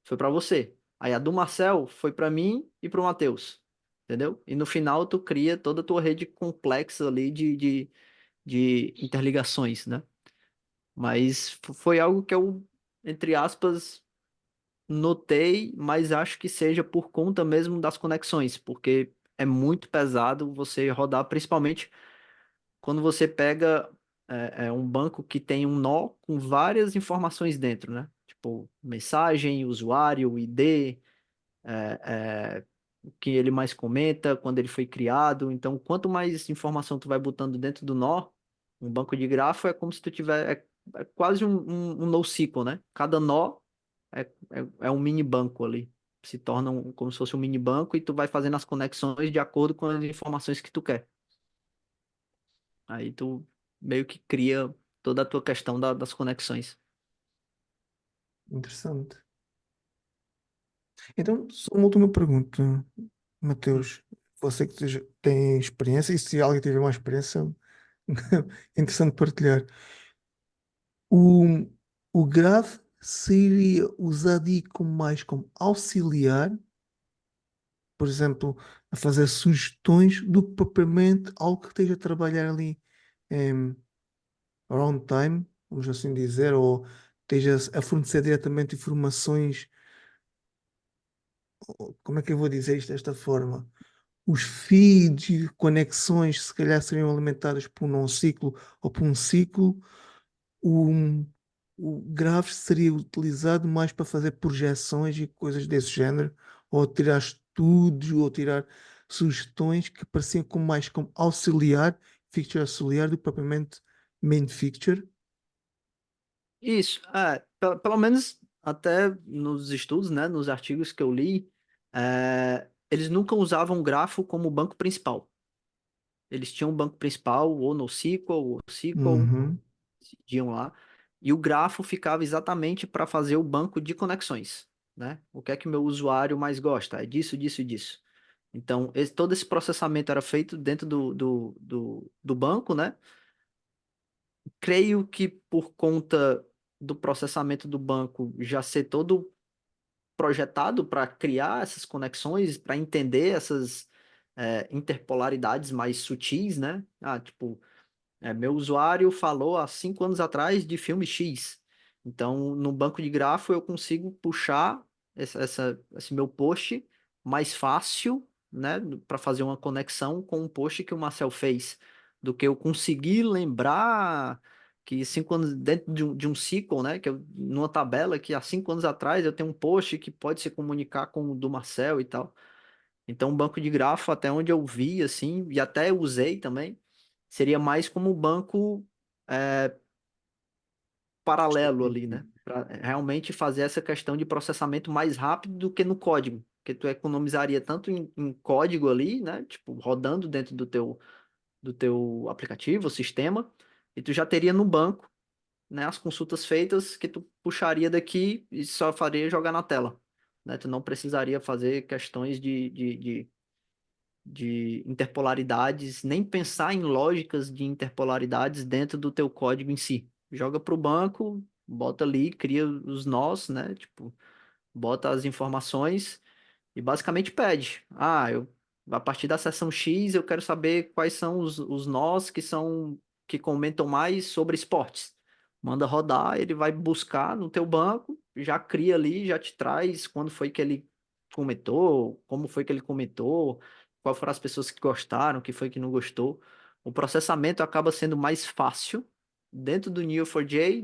foi para você. Aí a do Marcel foi para mim e para o Matheus, entendeu? E no final tu cria toda a tua rede complexa ali de interligações, né? Mas foi algo que eu, entre aspas, notei, mas acho que seja por conta mesmo das conexões, porque é muito pesado você rodar, principalmente quando você pega um banco que tem um nó com várias informações dentro, né? Tipo, mensagem, usuário, ID, o que ele mais comenta, quando ele foi criado. Então, quanto mais informação tu vai botando dentro do nó, um banco de grafo é como se tu tiver, é quase um NoSQL, né? Cada nó é um mini banco ali. Se torna como se fosse um mini banco e tu vai fazendo as conexões de acordo com as informações que tu quer. Aí tu meio que cria toda a tua questão das conexões. Interessante. Então, só uma última pergunta, Hum. Mateus. Você que tem experiência, e se alguém tiver mais experiência, é interessante partilhar. O, o Graph seria usado aí como mais como auxiliar, por exemplo, a fazer sugestões do que propriamente algo que esteja a trabalhar ali em around time, vamos assim dizer, ou esteja a fornecer diretamente informações, como é que eu vou dizer isto desta forma? os feeds e conexões, se calhar, seriam alimentadas por um non-ciclo ou por um ciclo. O, o graph seria utilizado mais para fazer projeções e coisas desse género, ou tirar estudos, ou tirar sugestões que pareciam como mais como auxiliar, fixture auxiliar, do que propriamente main fixture. Isso, pelo menos até nos estudos, né, nos artigos que eu li, eles nunca usavam o grafo como banco principal. Eles tinham um banco principal ou no SQL, ou SQL, Uhum. decidiam lá, e o grafo ficava exatamente para fazer o banco de conexões, né? O que é que o meu usuário mais gosta? É disso, disso e disso. Então, todo esse processamento era feito dentro do banco, né? Creio que por conta do processamento do banco já ser todo projetado para criar essas conexões, para entender essas interpolaridades mais sutis, né? Tipo, meu usuário falou há 5 anos atrás de filme X. Então, no banco de grafo, eu consigo puxar esse meu post mais fácil, né, para fazer uma conexão com um post que o Marcel fez, do que eu conseguir lembrar que 5 anos dentro de um ciclo, né, que numa tabela que há 5 anos atrás eu tenho um post que pode se comunicar com o do Marcel e tal. Então, o banco de grafo, até onde eu vi, assim, e até usei também, seria mais como um banco paralelo ali, né? Para realmente fazer essa questão de processamento mais rápido do que no código, que tu economizaria tanto em código ali, né? Tipo, rodando dentro do teu aplicativo, sistema, e tu já teria no banco, né? As consultas feitas que tu puxaria daqui e só faria jogar na tela, né? Tu não precisaria fazer questões de interpolaridades, nem pensar em lógicas de interpolaridades dentro do teu código em si. Joga para o banco, bota ali, cria os nós, né? Tipo, bota as informações e basicamente pede. A partir da seção X eu quero saber quais são os nós que comentam mais sobre esportes. Manda rodar, ele vai buscar no teu banco, já cria ali, já te traz quando foi que ele comentou, como foi que ele comentou, qual foram as pessoas que gostaram, que foi que não gostou. O processamento acaba sendo mais fácil dentro do Neo4j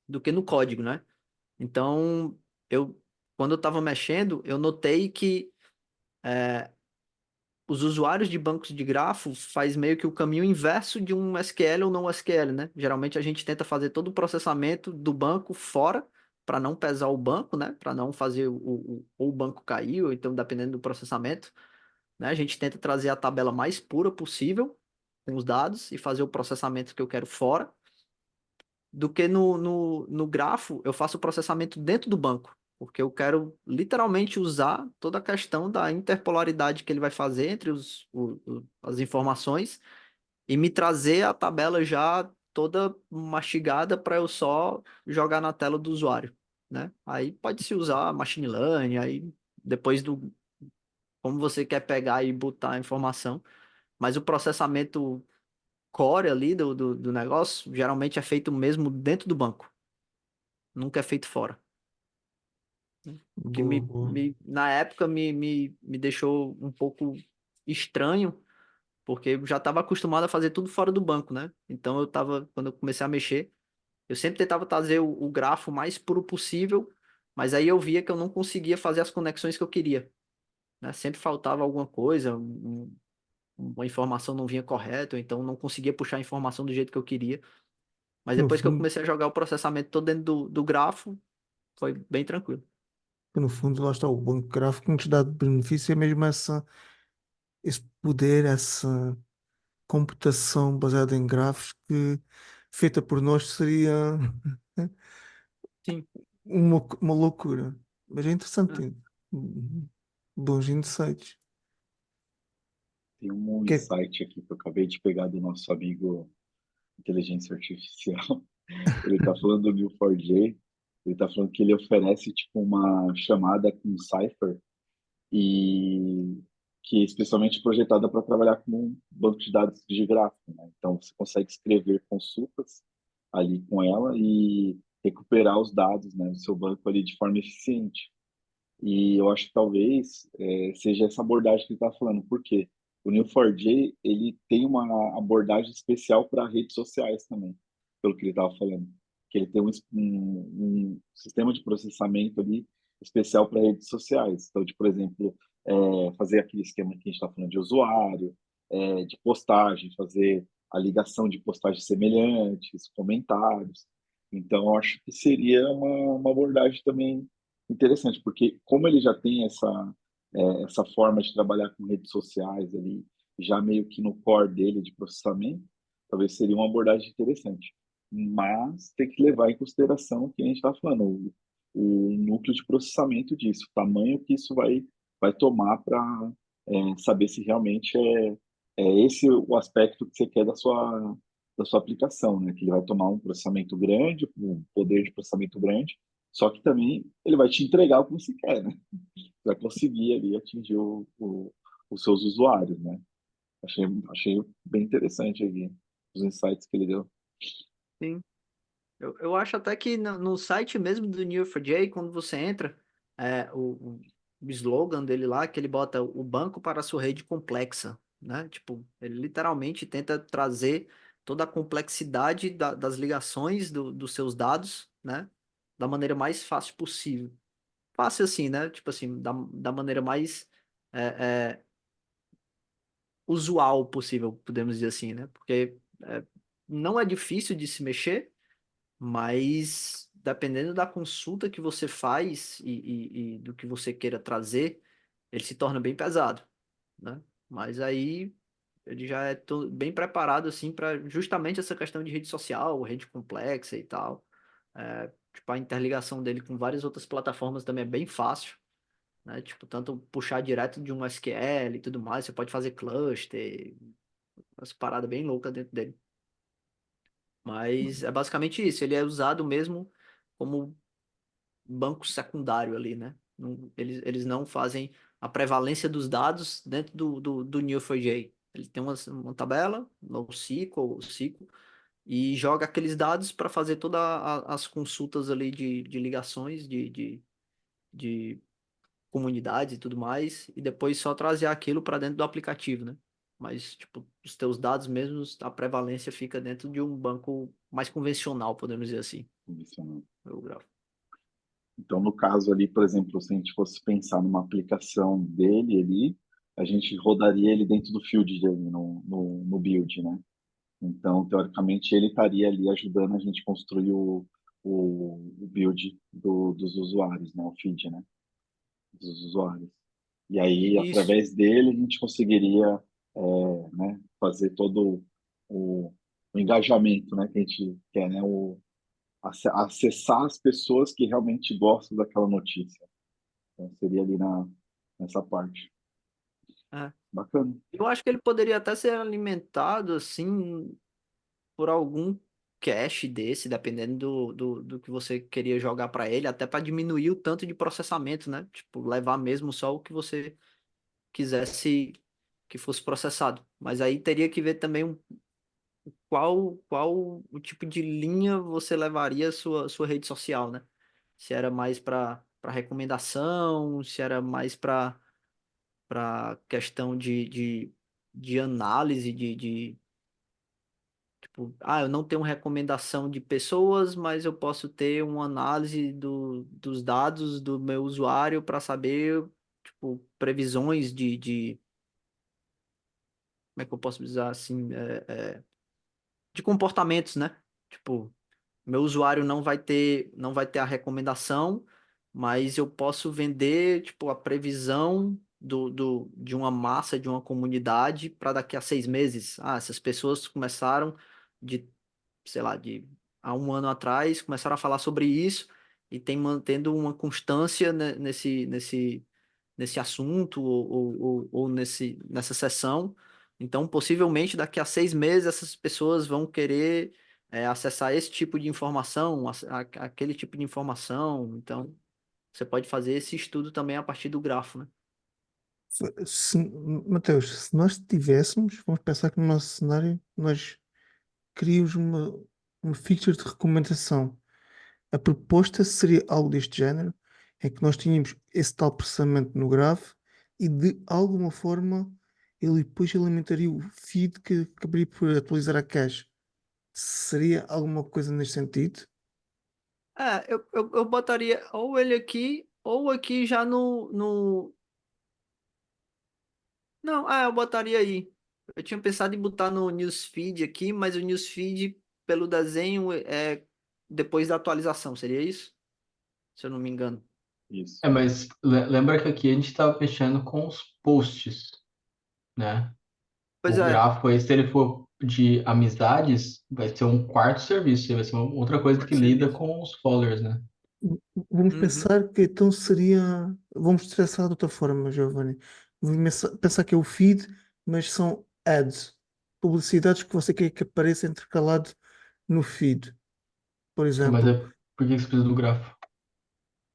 do que no código, né? Então, eu, quando eu estava mexendo, eu notei que os usuários de bancos de grafo faz meio que o caminho inverso de um SQL ou não SQL, né? Geralmente a gente tenta fazer todo o processamento do banco fora para não pesar o banco, né? Para não fazer ou o banco cair, ou então dependendo do processamento, né? A gente tenta trazer a tabela mais pura possível com os dados e fazer o processamento que eu quero fora do que no grafo, eu faço o processamento dentro do banco, porque eu quero literalmente usar toda a questão da interpolaridade que ele vai fazer entre as informações e me trazer a tabela já toda mastigada para eu só jogar na tela do usuário, né? Aí pode-se usar machine learning, aí depois como você quer pegar e botar a informação, mas o processamento core ali do negócio geralmente é feito mesmo dentro do banco, nunca é feito fora. Que Boa, boa. na época me deixou um pouco estranho, porque eu já estava acostumado a fazer tudo fora do banco, né? Então quando eu comecei a mexer, eu sempre tentava trazer o grafo mais puro possível, mas aí eu via que eu não conseguia fazer as conexões que eu queria, né? Sempre faltava alguma coisa, uma informação não vinha correta, ou então não conseguia puxar a informação do jeito que eu queria. Mas No depois que eu fundo, comecei a jogar o processamento todo dentro do grafo, foi bem tranquilo. no fundo, lá está o banco gráfico que nos dá de benefício, é mesmo esse poder, essa computação baseada em grafos que, feita por nós, seria Sim. uma loucura. Mas é Ah, interessante. Bons insights. Tem um Que insight aqui que eu acabei de pegar do nosso amigo inteligência artificial. Ele está falando do Neo4j, ele está falando que ele oferece tipo uma chamada com Cypher e que é especialmente projetada para trabalhar com um banco de dados de gráfico, né? Então você consegue escrever consultas ali com ela e recuperar os dados, né, do seu banco ali de forma eficiente. E eu acho que talvez seja essa abordagem que ele está falando. Por quê? O Neo4j, ele tem uma abordagem especial para redes sociais também, pelo que ele estava falando. Que ele tem um sistema de processamento ali especial para redes sociais. Então, por exemplo, fazer aquele esquema que a gente está falando de usuário, de postagem, fazer a ligação de postagens semelhantes, comentários. Então, eu acho que seria uma abordagem também interessante, porque como ele já tem essa forma de trabalhar com redes sociais ali, já meio que no core dele de processamento, talvez seria uma abordagem interessante. Mas tem que levar em consideração o que a gente está falando, o núcleo de processamento disso, o tamanho que isso vai tomar para saber se realmente é esse o aspecto que você quer da sua aplicação, né? Que ele vai tomar um processamento grande, um poder de processamento grande, só que também ele vai te entregar o que você quer, né? Vai conseguir ali atingir os seus usuários, né? Achei bem interessante aqui os insights que ele deu. Sim. Eu acho até que no site mesmo do Neo4j, quando você entra, o slogan dele lá, que ele bota o banco para a sua rede complexa, né? Tipo, ele literalmente tenta trazer toda a complexidade das ligações dos seus dados, né? Da maneira mais fácil possível. Fácil assim, né? Tipo assim, da maneira mais é, é, usual possível, podemos dizer assim, né? Porque não é difícil de se mexer, mas dependendo da consulta que você faz e do que você queira trazer, ele se torna bem pesado, né? Mas aí ele já é bem preparado assim para justamente essa questão de rede social, rede complexa e tal. Tipo, a interligação dele com várias outras plataformas também é bem fácil, né? Tipo, tanto puxar direto de um SQL e tudo mais, você pode fazer cluster, umas paradas bem loucas dentro dele. Mas é basicamente isso, ele é usado mesmo como banco secundário ali, né? Eles não fazem a prevalência dos dados dentro do Neo4j. Ele tem uma tabela, NoSQL, SQL, e joga aqueles dados para fazer todas as consultas ali de ligações, de comunidades e tudo mais, e depois só trazer aquilo para dentro do aplicativo, né? Mas, tipo, os teus dados mesmos, a prevalência fica dentro de um banco mais convencional, podemos dizer assim. Eu gravo. Então, no caso ali, por exemplo, se a gente fosse pensar numa aplicação dele ali, a gente rodaria ele dentro do field ali, no build, né? Então, teoricamente, ele estaria ali ajudando a gente a construir o build dos usuários, né? O feed, né? Dos usuários. E aí, Isso. através dele, a gente conseguiria, né? Fazer todo o engajamento, né? Que a gente quer, né? Acessar as pessoas que realmente gostam daquela notícia. Então, seria ali nessa parte. É. Bacana. Eu acho que ele poderia até ser alimentado, assim, por algum cache desse, dependendo do que você queria jogar para ele, até para diminuir o tanto de processamento, né? Tipo, levar mesmo só o que você quisesse que fosse processado. Mas aí teria que ver também qual o tipo de linha você levaria a sua rede social, né? Se era mais para recomendação, se era mais para questão de análise, tipo, eu não tenho recomendação de pessoas, mas eu posso ter uma análise dos dados do meu usuário para saber, tipo, previsões como é que eu posso dizer assim, de comportamentos, né? Tipo, meu usuário não vai ter a recomendação, mas eu posso vender, tipo, a previsão de uma massa, de uma comunidade para daqui a 6 meses. Essas pessoas começaram de, sei lá, há um ano atrás, começaram a falar sobre isso e tem mantendo uma constância nesse assunto ou nessa sessão. Então, possivelmente, daqui a 6 meses, essas pessoas vão querer acessar esse tipo de informação, aquele tipo de informação. Então, você pode fazer esse estudo também a partir do grafo, né? Mateus, se nós tivéssemos, vamos pensar que no nosso cenário nós queríamos uma feature de recomendação. A proposta seria algo deste género em que nós tínhamos esse tal processamento no grafo e de alguma forma ele depois alimentaria o feed que acabaria por atualizar a cache. Seria alguma coisa nesse sentido? Eu botaria ou ele aqui, ou aqui já Não, eu botaria aí. Eu tinha pensado em botar no newsfeed aqui, mas o newsfeed, pelo desenho, é depois da atualização, seria isso? Se eu não me engano. Isso. Mas lembra que aqui a gente está mexendo com os posts, né? Pois O é, grafo aí, se ele for de amizades, vai ser um quarto serviço, vai ser uma outra coisa que pode ser lida isso. com os followers, né? Vamos Uhum. pensar que então seria. Vamos traçar de outra forma, Giovanni. Pensar que é o feed, mas são ads, publicidades que você quer que apareça intercalado no feed. Por Então, mas exemplo, por que você precisa do grafo?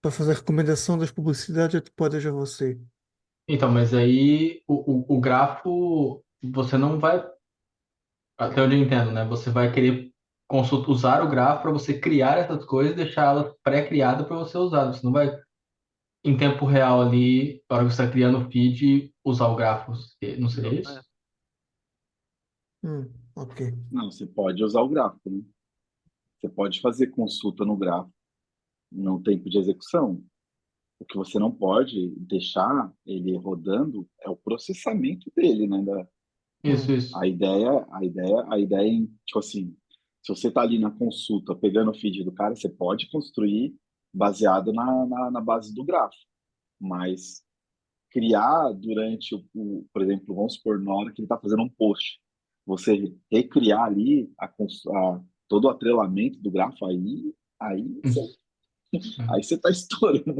para fazer recomendação das publicidades adequadas a você. Então, mas aí o grafo, você não vai, até onde eu entendo, né? Você vai querer usar o grafo para você criar essas coisas e deixar ela pré-criada para você usar. Você não vai, em tempo real ali, na hora que você está criando o feed, usar o grafo. Não seria isso? É. Ok. Não, você pode usar o gráfico, né? Você pode fazer consulta no gráfico no tempo de execução. O que você não pode deixar ele rodando é o processamento dele, né? Isso, Hum, isso. A ideia é, tipo assim, se você tá ali na consulta pegando o feed do cara, você pode construir baseado na base do gráfico, mas criar durante por exemplo, vamos supor, na hora que ele está fazendo um post, você recriar ali todo o atrelamento do grafo, aí você está estourando.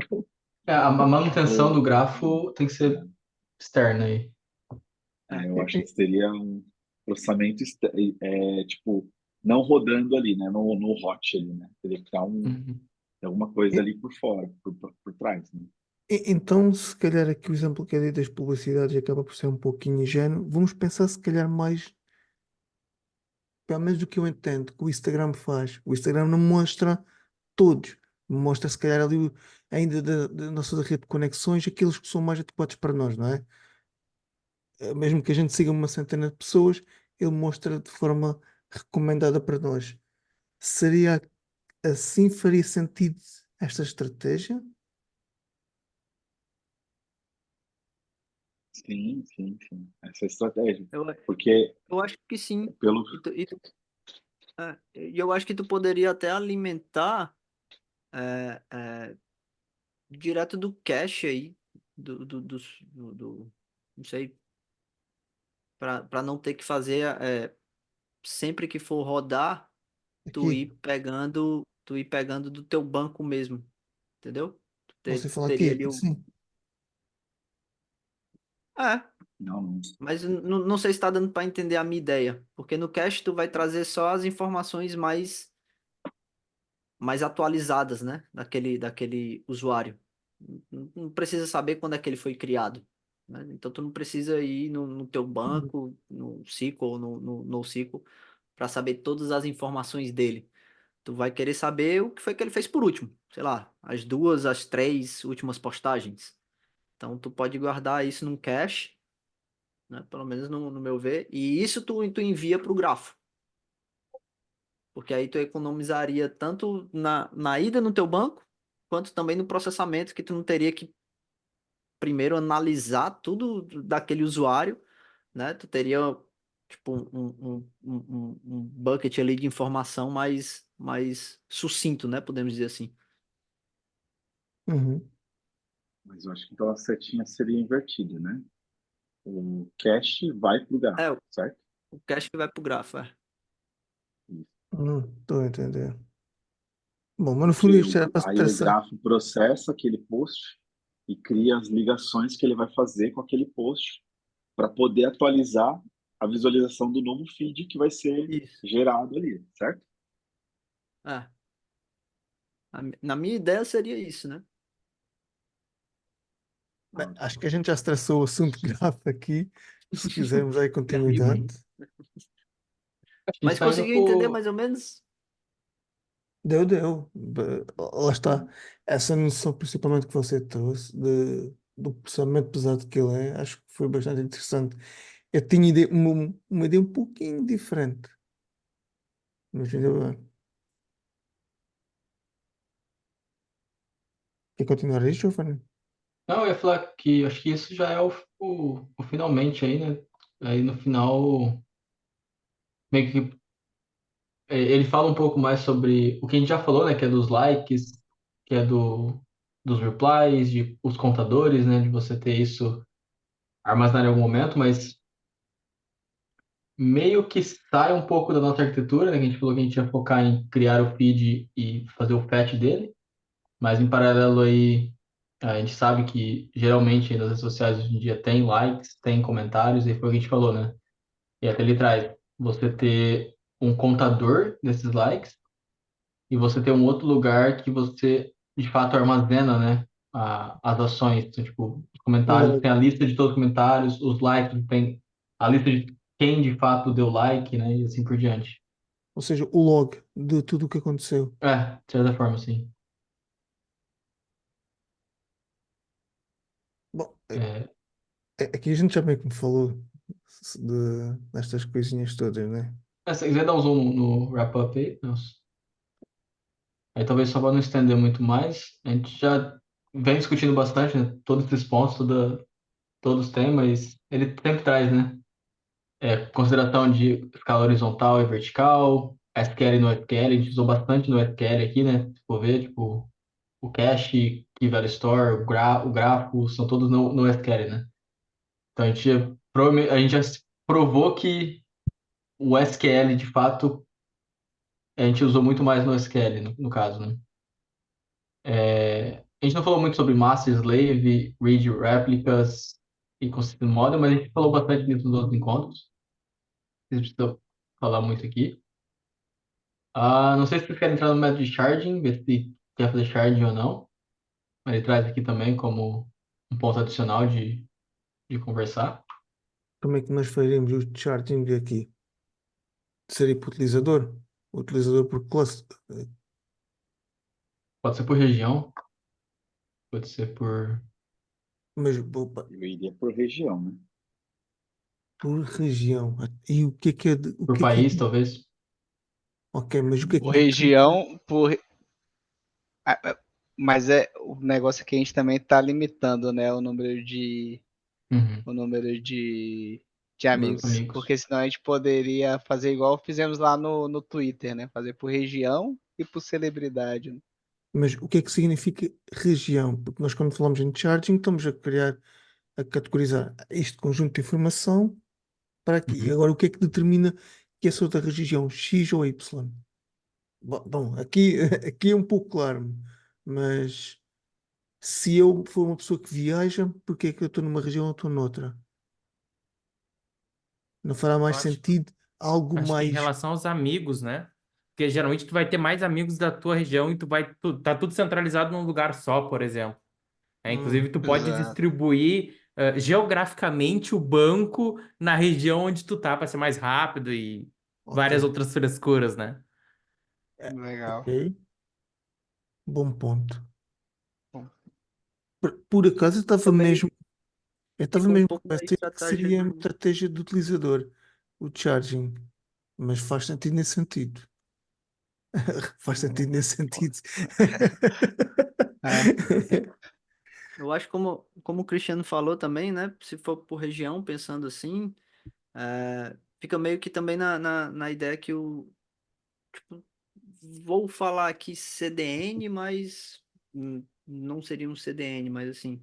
A manutenção do o- grafo tem que ser externa aí. eu e- acho que e- seria um processamento, tipo, não rodando ali, né? No hot ali, né? Teria que criar Uhum. alguma coisa e- ali por fora, por trás, né? então, se calhar aqui o exemplo que eu dei das publicidades acaba por ser um pouquinho ingênuo. Vamos pensar se calhar mais, pelo menos do que eu entendo, que o Instagram faz. O Instagram não mostra todos. Mostra se calhar ali ainda da nossa rede de conexões, aqueles que são mais adequados para nós, não é? Mesmo que a gente siga uma centena de pessoas, ele mostra de forma recomendada para nós. Seria assim, faria sentido esta estratégia? Sim, sim, sim. Essa é a estratégia. Eu, Porque eu acho que sim. pelo. E eu acho que tu poderia até alimentar é, é, direto do cache aí, não sei, para não ter que fazer sempre que for rodar, Aqui, tu ir pegando do teu banco mesmo, entendeu? você fala Teria aqui, ali o. sim. Não, É, não. mas não sei se está dando para entender a minha ideia, porque no cache tu vai trazer só as informações mais atualizadas, né, daquele usuário. Não precisa saber quando é que ele foi criado, né? Então tu não precisa ir no teu Hum, banco, no SQL ou no NoSQL, para saber todas as informações dele. Tu vai querer saber o que foi que ele fez por último, sei lá, as três últimas postagens. Então tu pode guardar isso num cache, né? Pelo menos no meu ver, e isso tu envia para o grafo. Porque aí tu economizaria tanto na ida no teu banco, quanto também no processamento, que tu não teria que primeiro analisar tudo daquele usuário, né? Tu teria tipo um bucket ali de informação mais sucinto, né? Podemos dizer assim. uhum. Mas eu acho que então a setinha seria invertida, né? O cache vai pro grafo, É, certo? o cache que vai pro grafo, é. Isso. Estou a entender. Bom, mas no fundo Porque isto era para se aí o traçar. grafo processa aquele post e cria as ligações que ele vai fazer com aquele post para poder atualizar a visualização do novo feed que vai ser Isso. gerado ali, certo? É. Na minha ideia seria isso, né? Bem, Ah, acho que a gente já se traçou o assunto grave aqui. Se quisermos aí Grave continuidade. demais. A gente Mas está indo conseguiu entender pro. mais ou menos? Deu. Lá está. Essa noção, principalmente que você trouxe, do processamento pesado que ele é, acho que foi bastante interessante. Eu tinha uma ideia um pouquinho diferente, mas ainda bem. Quer continuar aí, Giovanni? Não, eu ia falar que acho que isso já é o finalmente aí, né? Aí no final, meio que ele fala um pouco mais sobre o que a gente já falou, né? Que é dos likes, que é dos replies, de os contadores, né? De você ter isso armazenado em algum momento, mas meio que sai um pouco da nossa arquitetura, né? Que a gente falou que a gente ia focar em criar o feed e fazer o fetch dele, mas em paralelo aí, a gente sabe que geralmente nas redes sociais hoje em dia tem likes, tem comentários, e foi o que a gente falou, né? E até ele traz você ter um contador desses likes e você ter um outro lugar que você de fato armazena, né? As ações. Então, tipo, os comentários tem a lista de todos os comentários, os likes tem a lista de quem de fato deu like, né? E assim por diante. Ou seja, o log de tudo o que aconteceu. É, de certa forma, sim. Bom, É, aqui a gente já meio que me falou destas coisinhas todas, né? se quiser dar um zoom no wrap-up aí, nossa. Aí talvez só para não estender muito mais, a gente já vem discutindo bastante, né? Todos esses pontos, todos têm, mas ele sempre traz, né? Consideração de escala horizontal e vertical, SQL e no SQL, a gente usou bastante no SQL aqui, né? Se for ver, tipo, o cache, key value store, o grafo, são todos no SQL, né? Então a gente já provou que o SQL, de fato, a gente usou muito mais no SQL, no caso, né? A gente não falou muito sobre master, slave, read replicas e consistent model, mas a gente falou bastante disso nos outros encontros. Não precisa falar muito aqui. Não sei se vocês querem entrar no método de sharding, ver se quer fazer sharding ou não. Mas ele traz aqui também como um ponto adicional de conversar. Como é que nós faríamos o charting aqui? Seria para o utilizador? O utilizador por classe. Pode ser por região, pode ser Mas opa, Eu iria por região, né? por região. E o que é o por que é que país, talvez. ok, mas o que é que Por determina? região, mas o negócio é que a gente também está limitando, né, Uhum. o número de amigos, Amigos. porque senão a gente poderia fazer igual fizemos lá no Twitter, né, fazer por região e por celebridade, né? Mas o que é que significa região? Porque nós, quando falamos em charging, estamos a categorizar este conjunto de informação para aqui. Uhum. Agora, o que é que determina que essa outra região, X ou Y? Bom, aqui, aqui é um pouco claro, mas se eu for uma pessoa que viaja, porque é que eu estou numa região ou estou noutra? Não fará Eu mais acho, sentido algo acho que em mais. relação aos amigos, né? Porque geralmente tu vai ter mais amigos da tua região e tá tudo centralizado num lugar só, por exemplo. Inclusive, tu pode Exato. distribuir geograficamente o banco na região onde tu tá, para ser mais rápido e Ok, várias outras frescuras, né? Legal. ok, bom ponto. Bom, Por acaso Também eu estava ficou um mesmo pouco da convencido que estratégia seria uma do. estratégia do utilizador, o charging, mas faz sentido nesse sentido. Faz sentido nesse sentido. é, Eu acho como o Cristiano falou também, né? Se for por região, pensando assim, fica meio que também na ideia que tipo, vou falar aqui CDN, mas não seria um CDN, mas assim,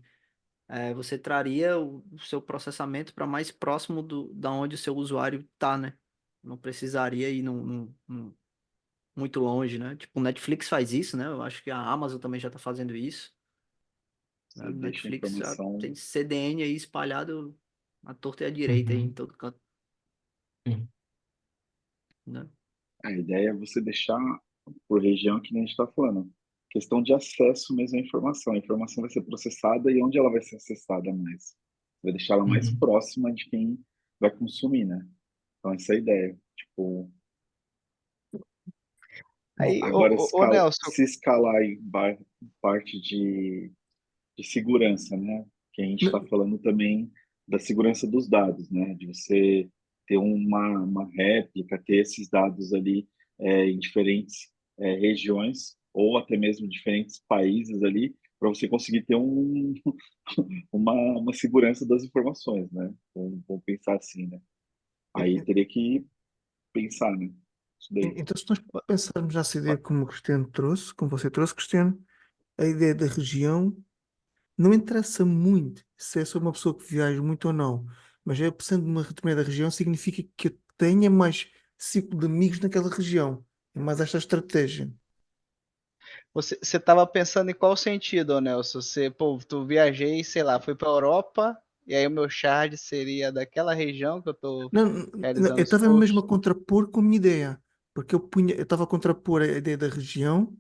você traria o seu processamento para mais próximo da onde o seu usuário tá, né? Não precisaria ir muito longe, né? Tipo, o Netflix faz isso, né? Eu acho que a Amazon também já está fazendo isso. Né? Você O deixa a Netflix já informação. tem CDN aí espalhado à torta e à direita aí em Uhum. todo canto, Sim. né? A ideia é você deixar por região que nem a gente está falando. Questão de acesso mesmo à informação. A informação vai ser processada e onde ela vai ser acessada mais? Você vai deixar ela mais Uhum. próxima de quem vai consumir, né? Então, essa é a ideia. Tipo, Aí, Agora, Nelson, se escalar em parte de segurança, né? Que a gente está falando também da segurança dos dados, né? De você ter uma réplica, ter esses dados ali em diferentes regiões ou até mesmo diferentes países ali, para você conseguir ter uma segurança das informações, né? Vamos pensar assim, né? Aí teria que pensar, né? Isso daí. Então, se nós pensarmos nessa ideia como o Cristiano trouxe, como você trouxe, Cristiano, a ideia da região não interessa muito se é só uma pessoa que viaja muito ou não, mas é sendo uma determinada região significa que eu tenha mais ciclo de amigos naquela região. É mais esta estratégia. você estava pensando em qual sentido, ô Nelson? Você, pô, tu viajei, sei lá, fui para Europa, e aí o meu charge seria daquela região que eu tô Não, não, realizando eu os estava mesmo a posts. contrapor com a minha ideia, porque eu estava a contrapor a ideia da região,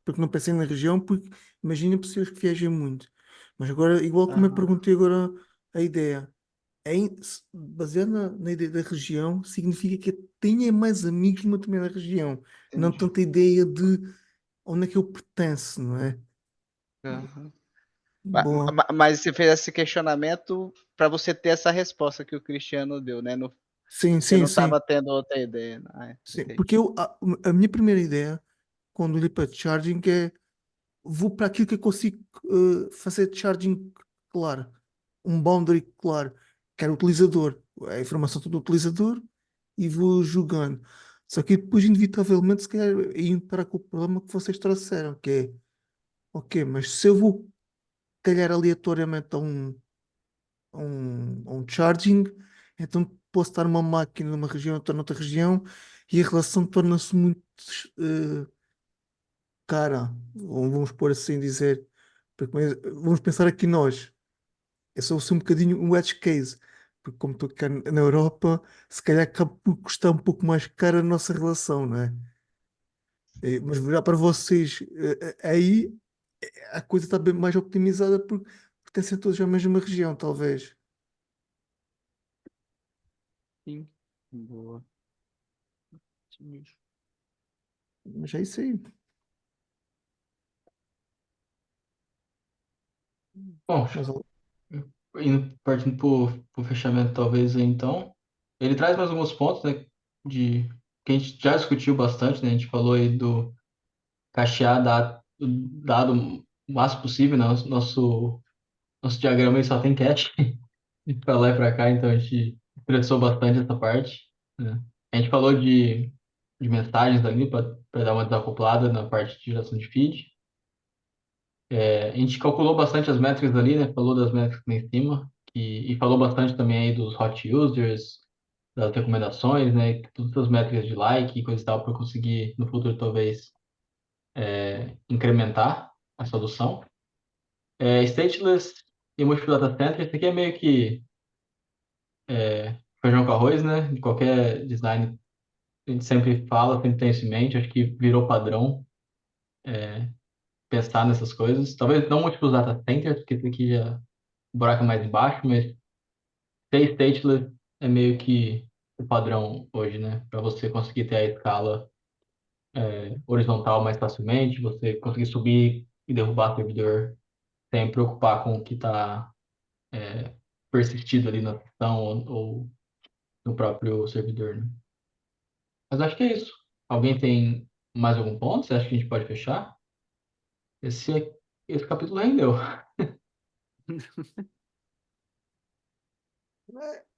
porque não pensei na região, porque imagina pessoas que viajam muito. Mas agora, igual como eu Aham, perguntei agora a ideia, baseada na ideia da região, significa que eu tenha mais amigos numa determinada região, não entendi. tanta ideia de onde é que eu pertenço, não é? Aham. Boa. Mas você fez esse questionamento para você ter essa resposta que o Cristiano deu, né? Sim, Você sim, não sim. estava tendo outra ideia. Sim, Entendi. porque a minha primeira ideia, quando olhei para charging, é vou para aquilo que eu consigo fazer charging claro, um boundary claro, que era o utilizador, a informação do utilizador e vou jogando. Só que depois, inevitavelmente, se calhar, ia parar com o problema que vocês trouxeram, que é, ok, mas se eu vou calhar aleatoriamente a um charging, então posso estar uma máquina numa região, outra noutra região, e a relação torna-se muito eh, cara, vamos pôr assim dizer, vamos pensar aqui nós. Eu sou assim um bocadinho um edge case, porque como estou cá na Europa, se calhar acaba por custar um pouco mais caro a nossa relação, não é? Mas virar para vocês, aí a coisa está bem mais optimizada porque pertencem todos à mesma região, talvez. Sim. Boa. Mas é isso aí. Bom, Mas, partindo pro fechamento, talvez, aí, então, ele traz mais alguns pontos, né, que a gente já discutiu bastante, né, a gente falou aí do cachear o dado o máximo possível, né, nosso diagrama aí só tem cache, para lá e para cá, então a gente estressou bastante essa parte, né. A gente falou de mensagens ali para dar uma desacoplada na parte de geração de feed. A gente calculou bastante as métricas ali, né? Falou das métricas lá em cima, e falou bastante também aí dos hot users, das recomendações, né? Todas as métricas de like e coisa e tal, para conseguir no futuro talvez incrementar a solução. Stateless e Multiple Data Center, isso aqui é meio que feijão com arroz, né? De qualquer design, a gente sempre fala, sempre tem isso em mente, acho que virou padrão pensar nessas coisas. Talvez não Multiple Data Centers, porque isso aqui já o buraco é mais embaixo, mas ser stateless é meio que o padrão hoje, né? Para você conseguir ter a escala horizontal mais facilmente, você conseguir subir e derrubar servidor sem preocupar com o que está persistido ali na sessão ou no próprio servidor, né? Mas acho que é isso. Alguém tem mais algum ponto? Você acha que a gente pode fechar? Esse capítulo rendeu.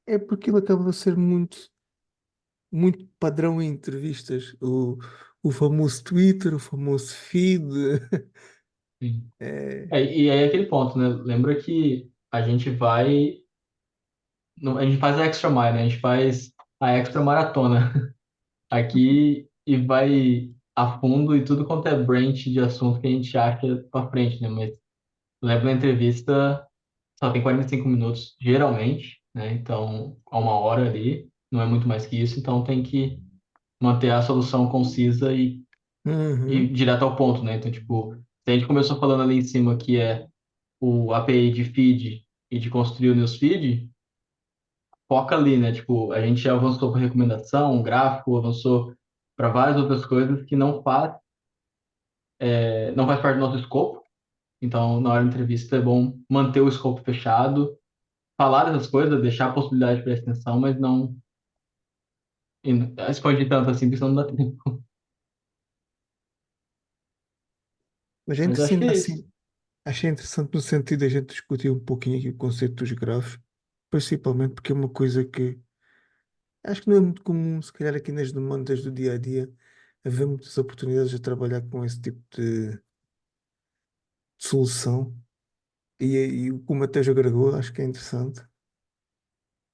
é porque ele acaba a ser muito, muito padrão em entrevistas. O famoso Twitter, o famoso feed. Sim. É, E aí é aquele ponto, né? Lembra que a gente vai. A gente faz a extra mile, né? A gente faz a extra maratona aqui e vai a fundo e tudo quanto é branch de assunto que a gente acha pra frente, né? Mas leva na entrevista, só tem 45 minutos, geralmente, né? Então, a uma hora ali, não é muito mais que isso, então tem que manter a solução concisa e uhum, direto ao ponto, né? Então, tipo, se a gente começou falando ali em cima que é o API de feed e de construir o newsfeed, foca ali, né? Tipo, a gente já avançou com recomendação, gráfico, avançou para várias outras coisas que não faz parte do nosso escopo. Então, na hora da entrevista é bom manter o escopo fechado, falar dessas coisas, deixar a possibilidade para extensão, mas não expandir tanto assim, porque senão não dá tempo. Mas é Mas acho que interessante, é isso. assim, achei interessante no sentido de a gente discutir um pouquinho aqui o conceito dos grafos, principalmente porque é uma coisa que acho que não é muito comum, se calhar aqui nas demandas do dia a dia, haver muitas oportunidades de trabalhar com esse tipo de solução. E o que o Mateus agregou, acho que é interessante.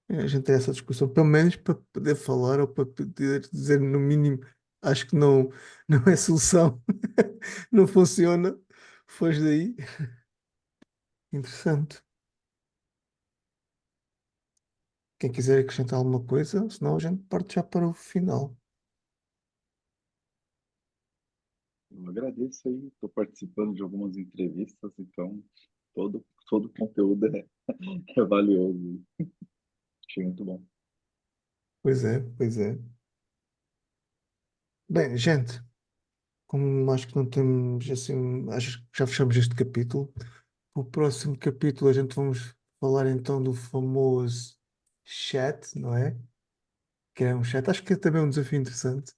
A gente tem essa discussão, pelo menos para poder falar ou para poder dizer, no mínimo, acho que não, não é solução, não funciona. Foge daí. Interessante. Quem quiser acrescentar alguma coisa, senão a gente parte já para o final. Eu agradeço aí, estou participando de algumas entrevistas, então todo o conteúdo é valioso. Achei muito bom. Pois é, pois é. Bem, gente, como acho que não temos assim, acho que já fechamos este capítulo. O próximo capítulo a gente vamos falar então do famoso chat, não é? Que é um chat, acho que é também um desafio interessante.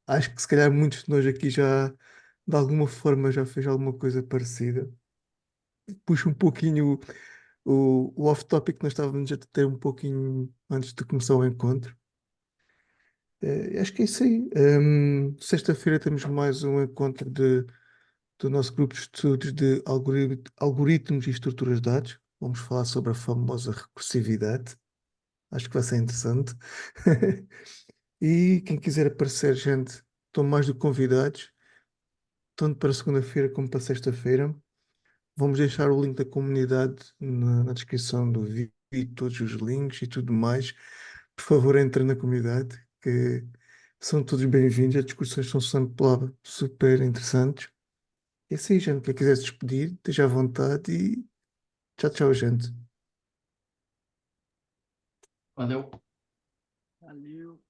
Acho que se calhar muitos de nós aqui já, de alguma forma, já fez alguma coisa parecida. Puxa um pouquinho o off-topic que nós estávamos a ter um pouquinho antes de começar o encontro. Acho que é isso aí. Sexta-feira temos mais um encontro do nosso grupo de estudos de algoritmos e estruturas de dados. Vamos falar sobre a famosa recursividade. Acho que vai ser interessante. E quem quiser aparecer, gente, estão mais do que convidados, tanto para segunda-feira como para sexta-feira. Vamos deixar o link da comunidade na descrição do vídeo, todos os links e tudo mais. Por favor, entre na comunidade, que são todos bem-vindos. As discussões são sempre lá super interessantes. É isso aí, gente. Quem quiser se despedir, esteja à vontade e tchau, tchau, gente. Valeu. Valeu.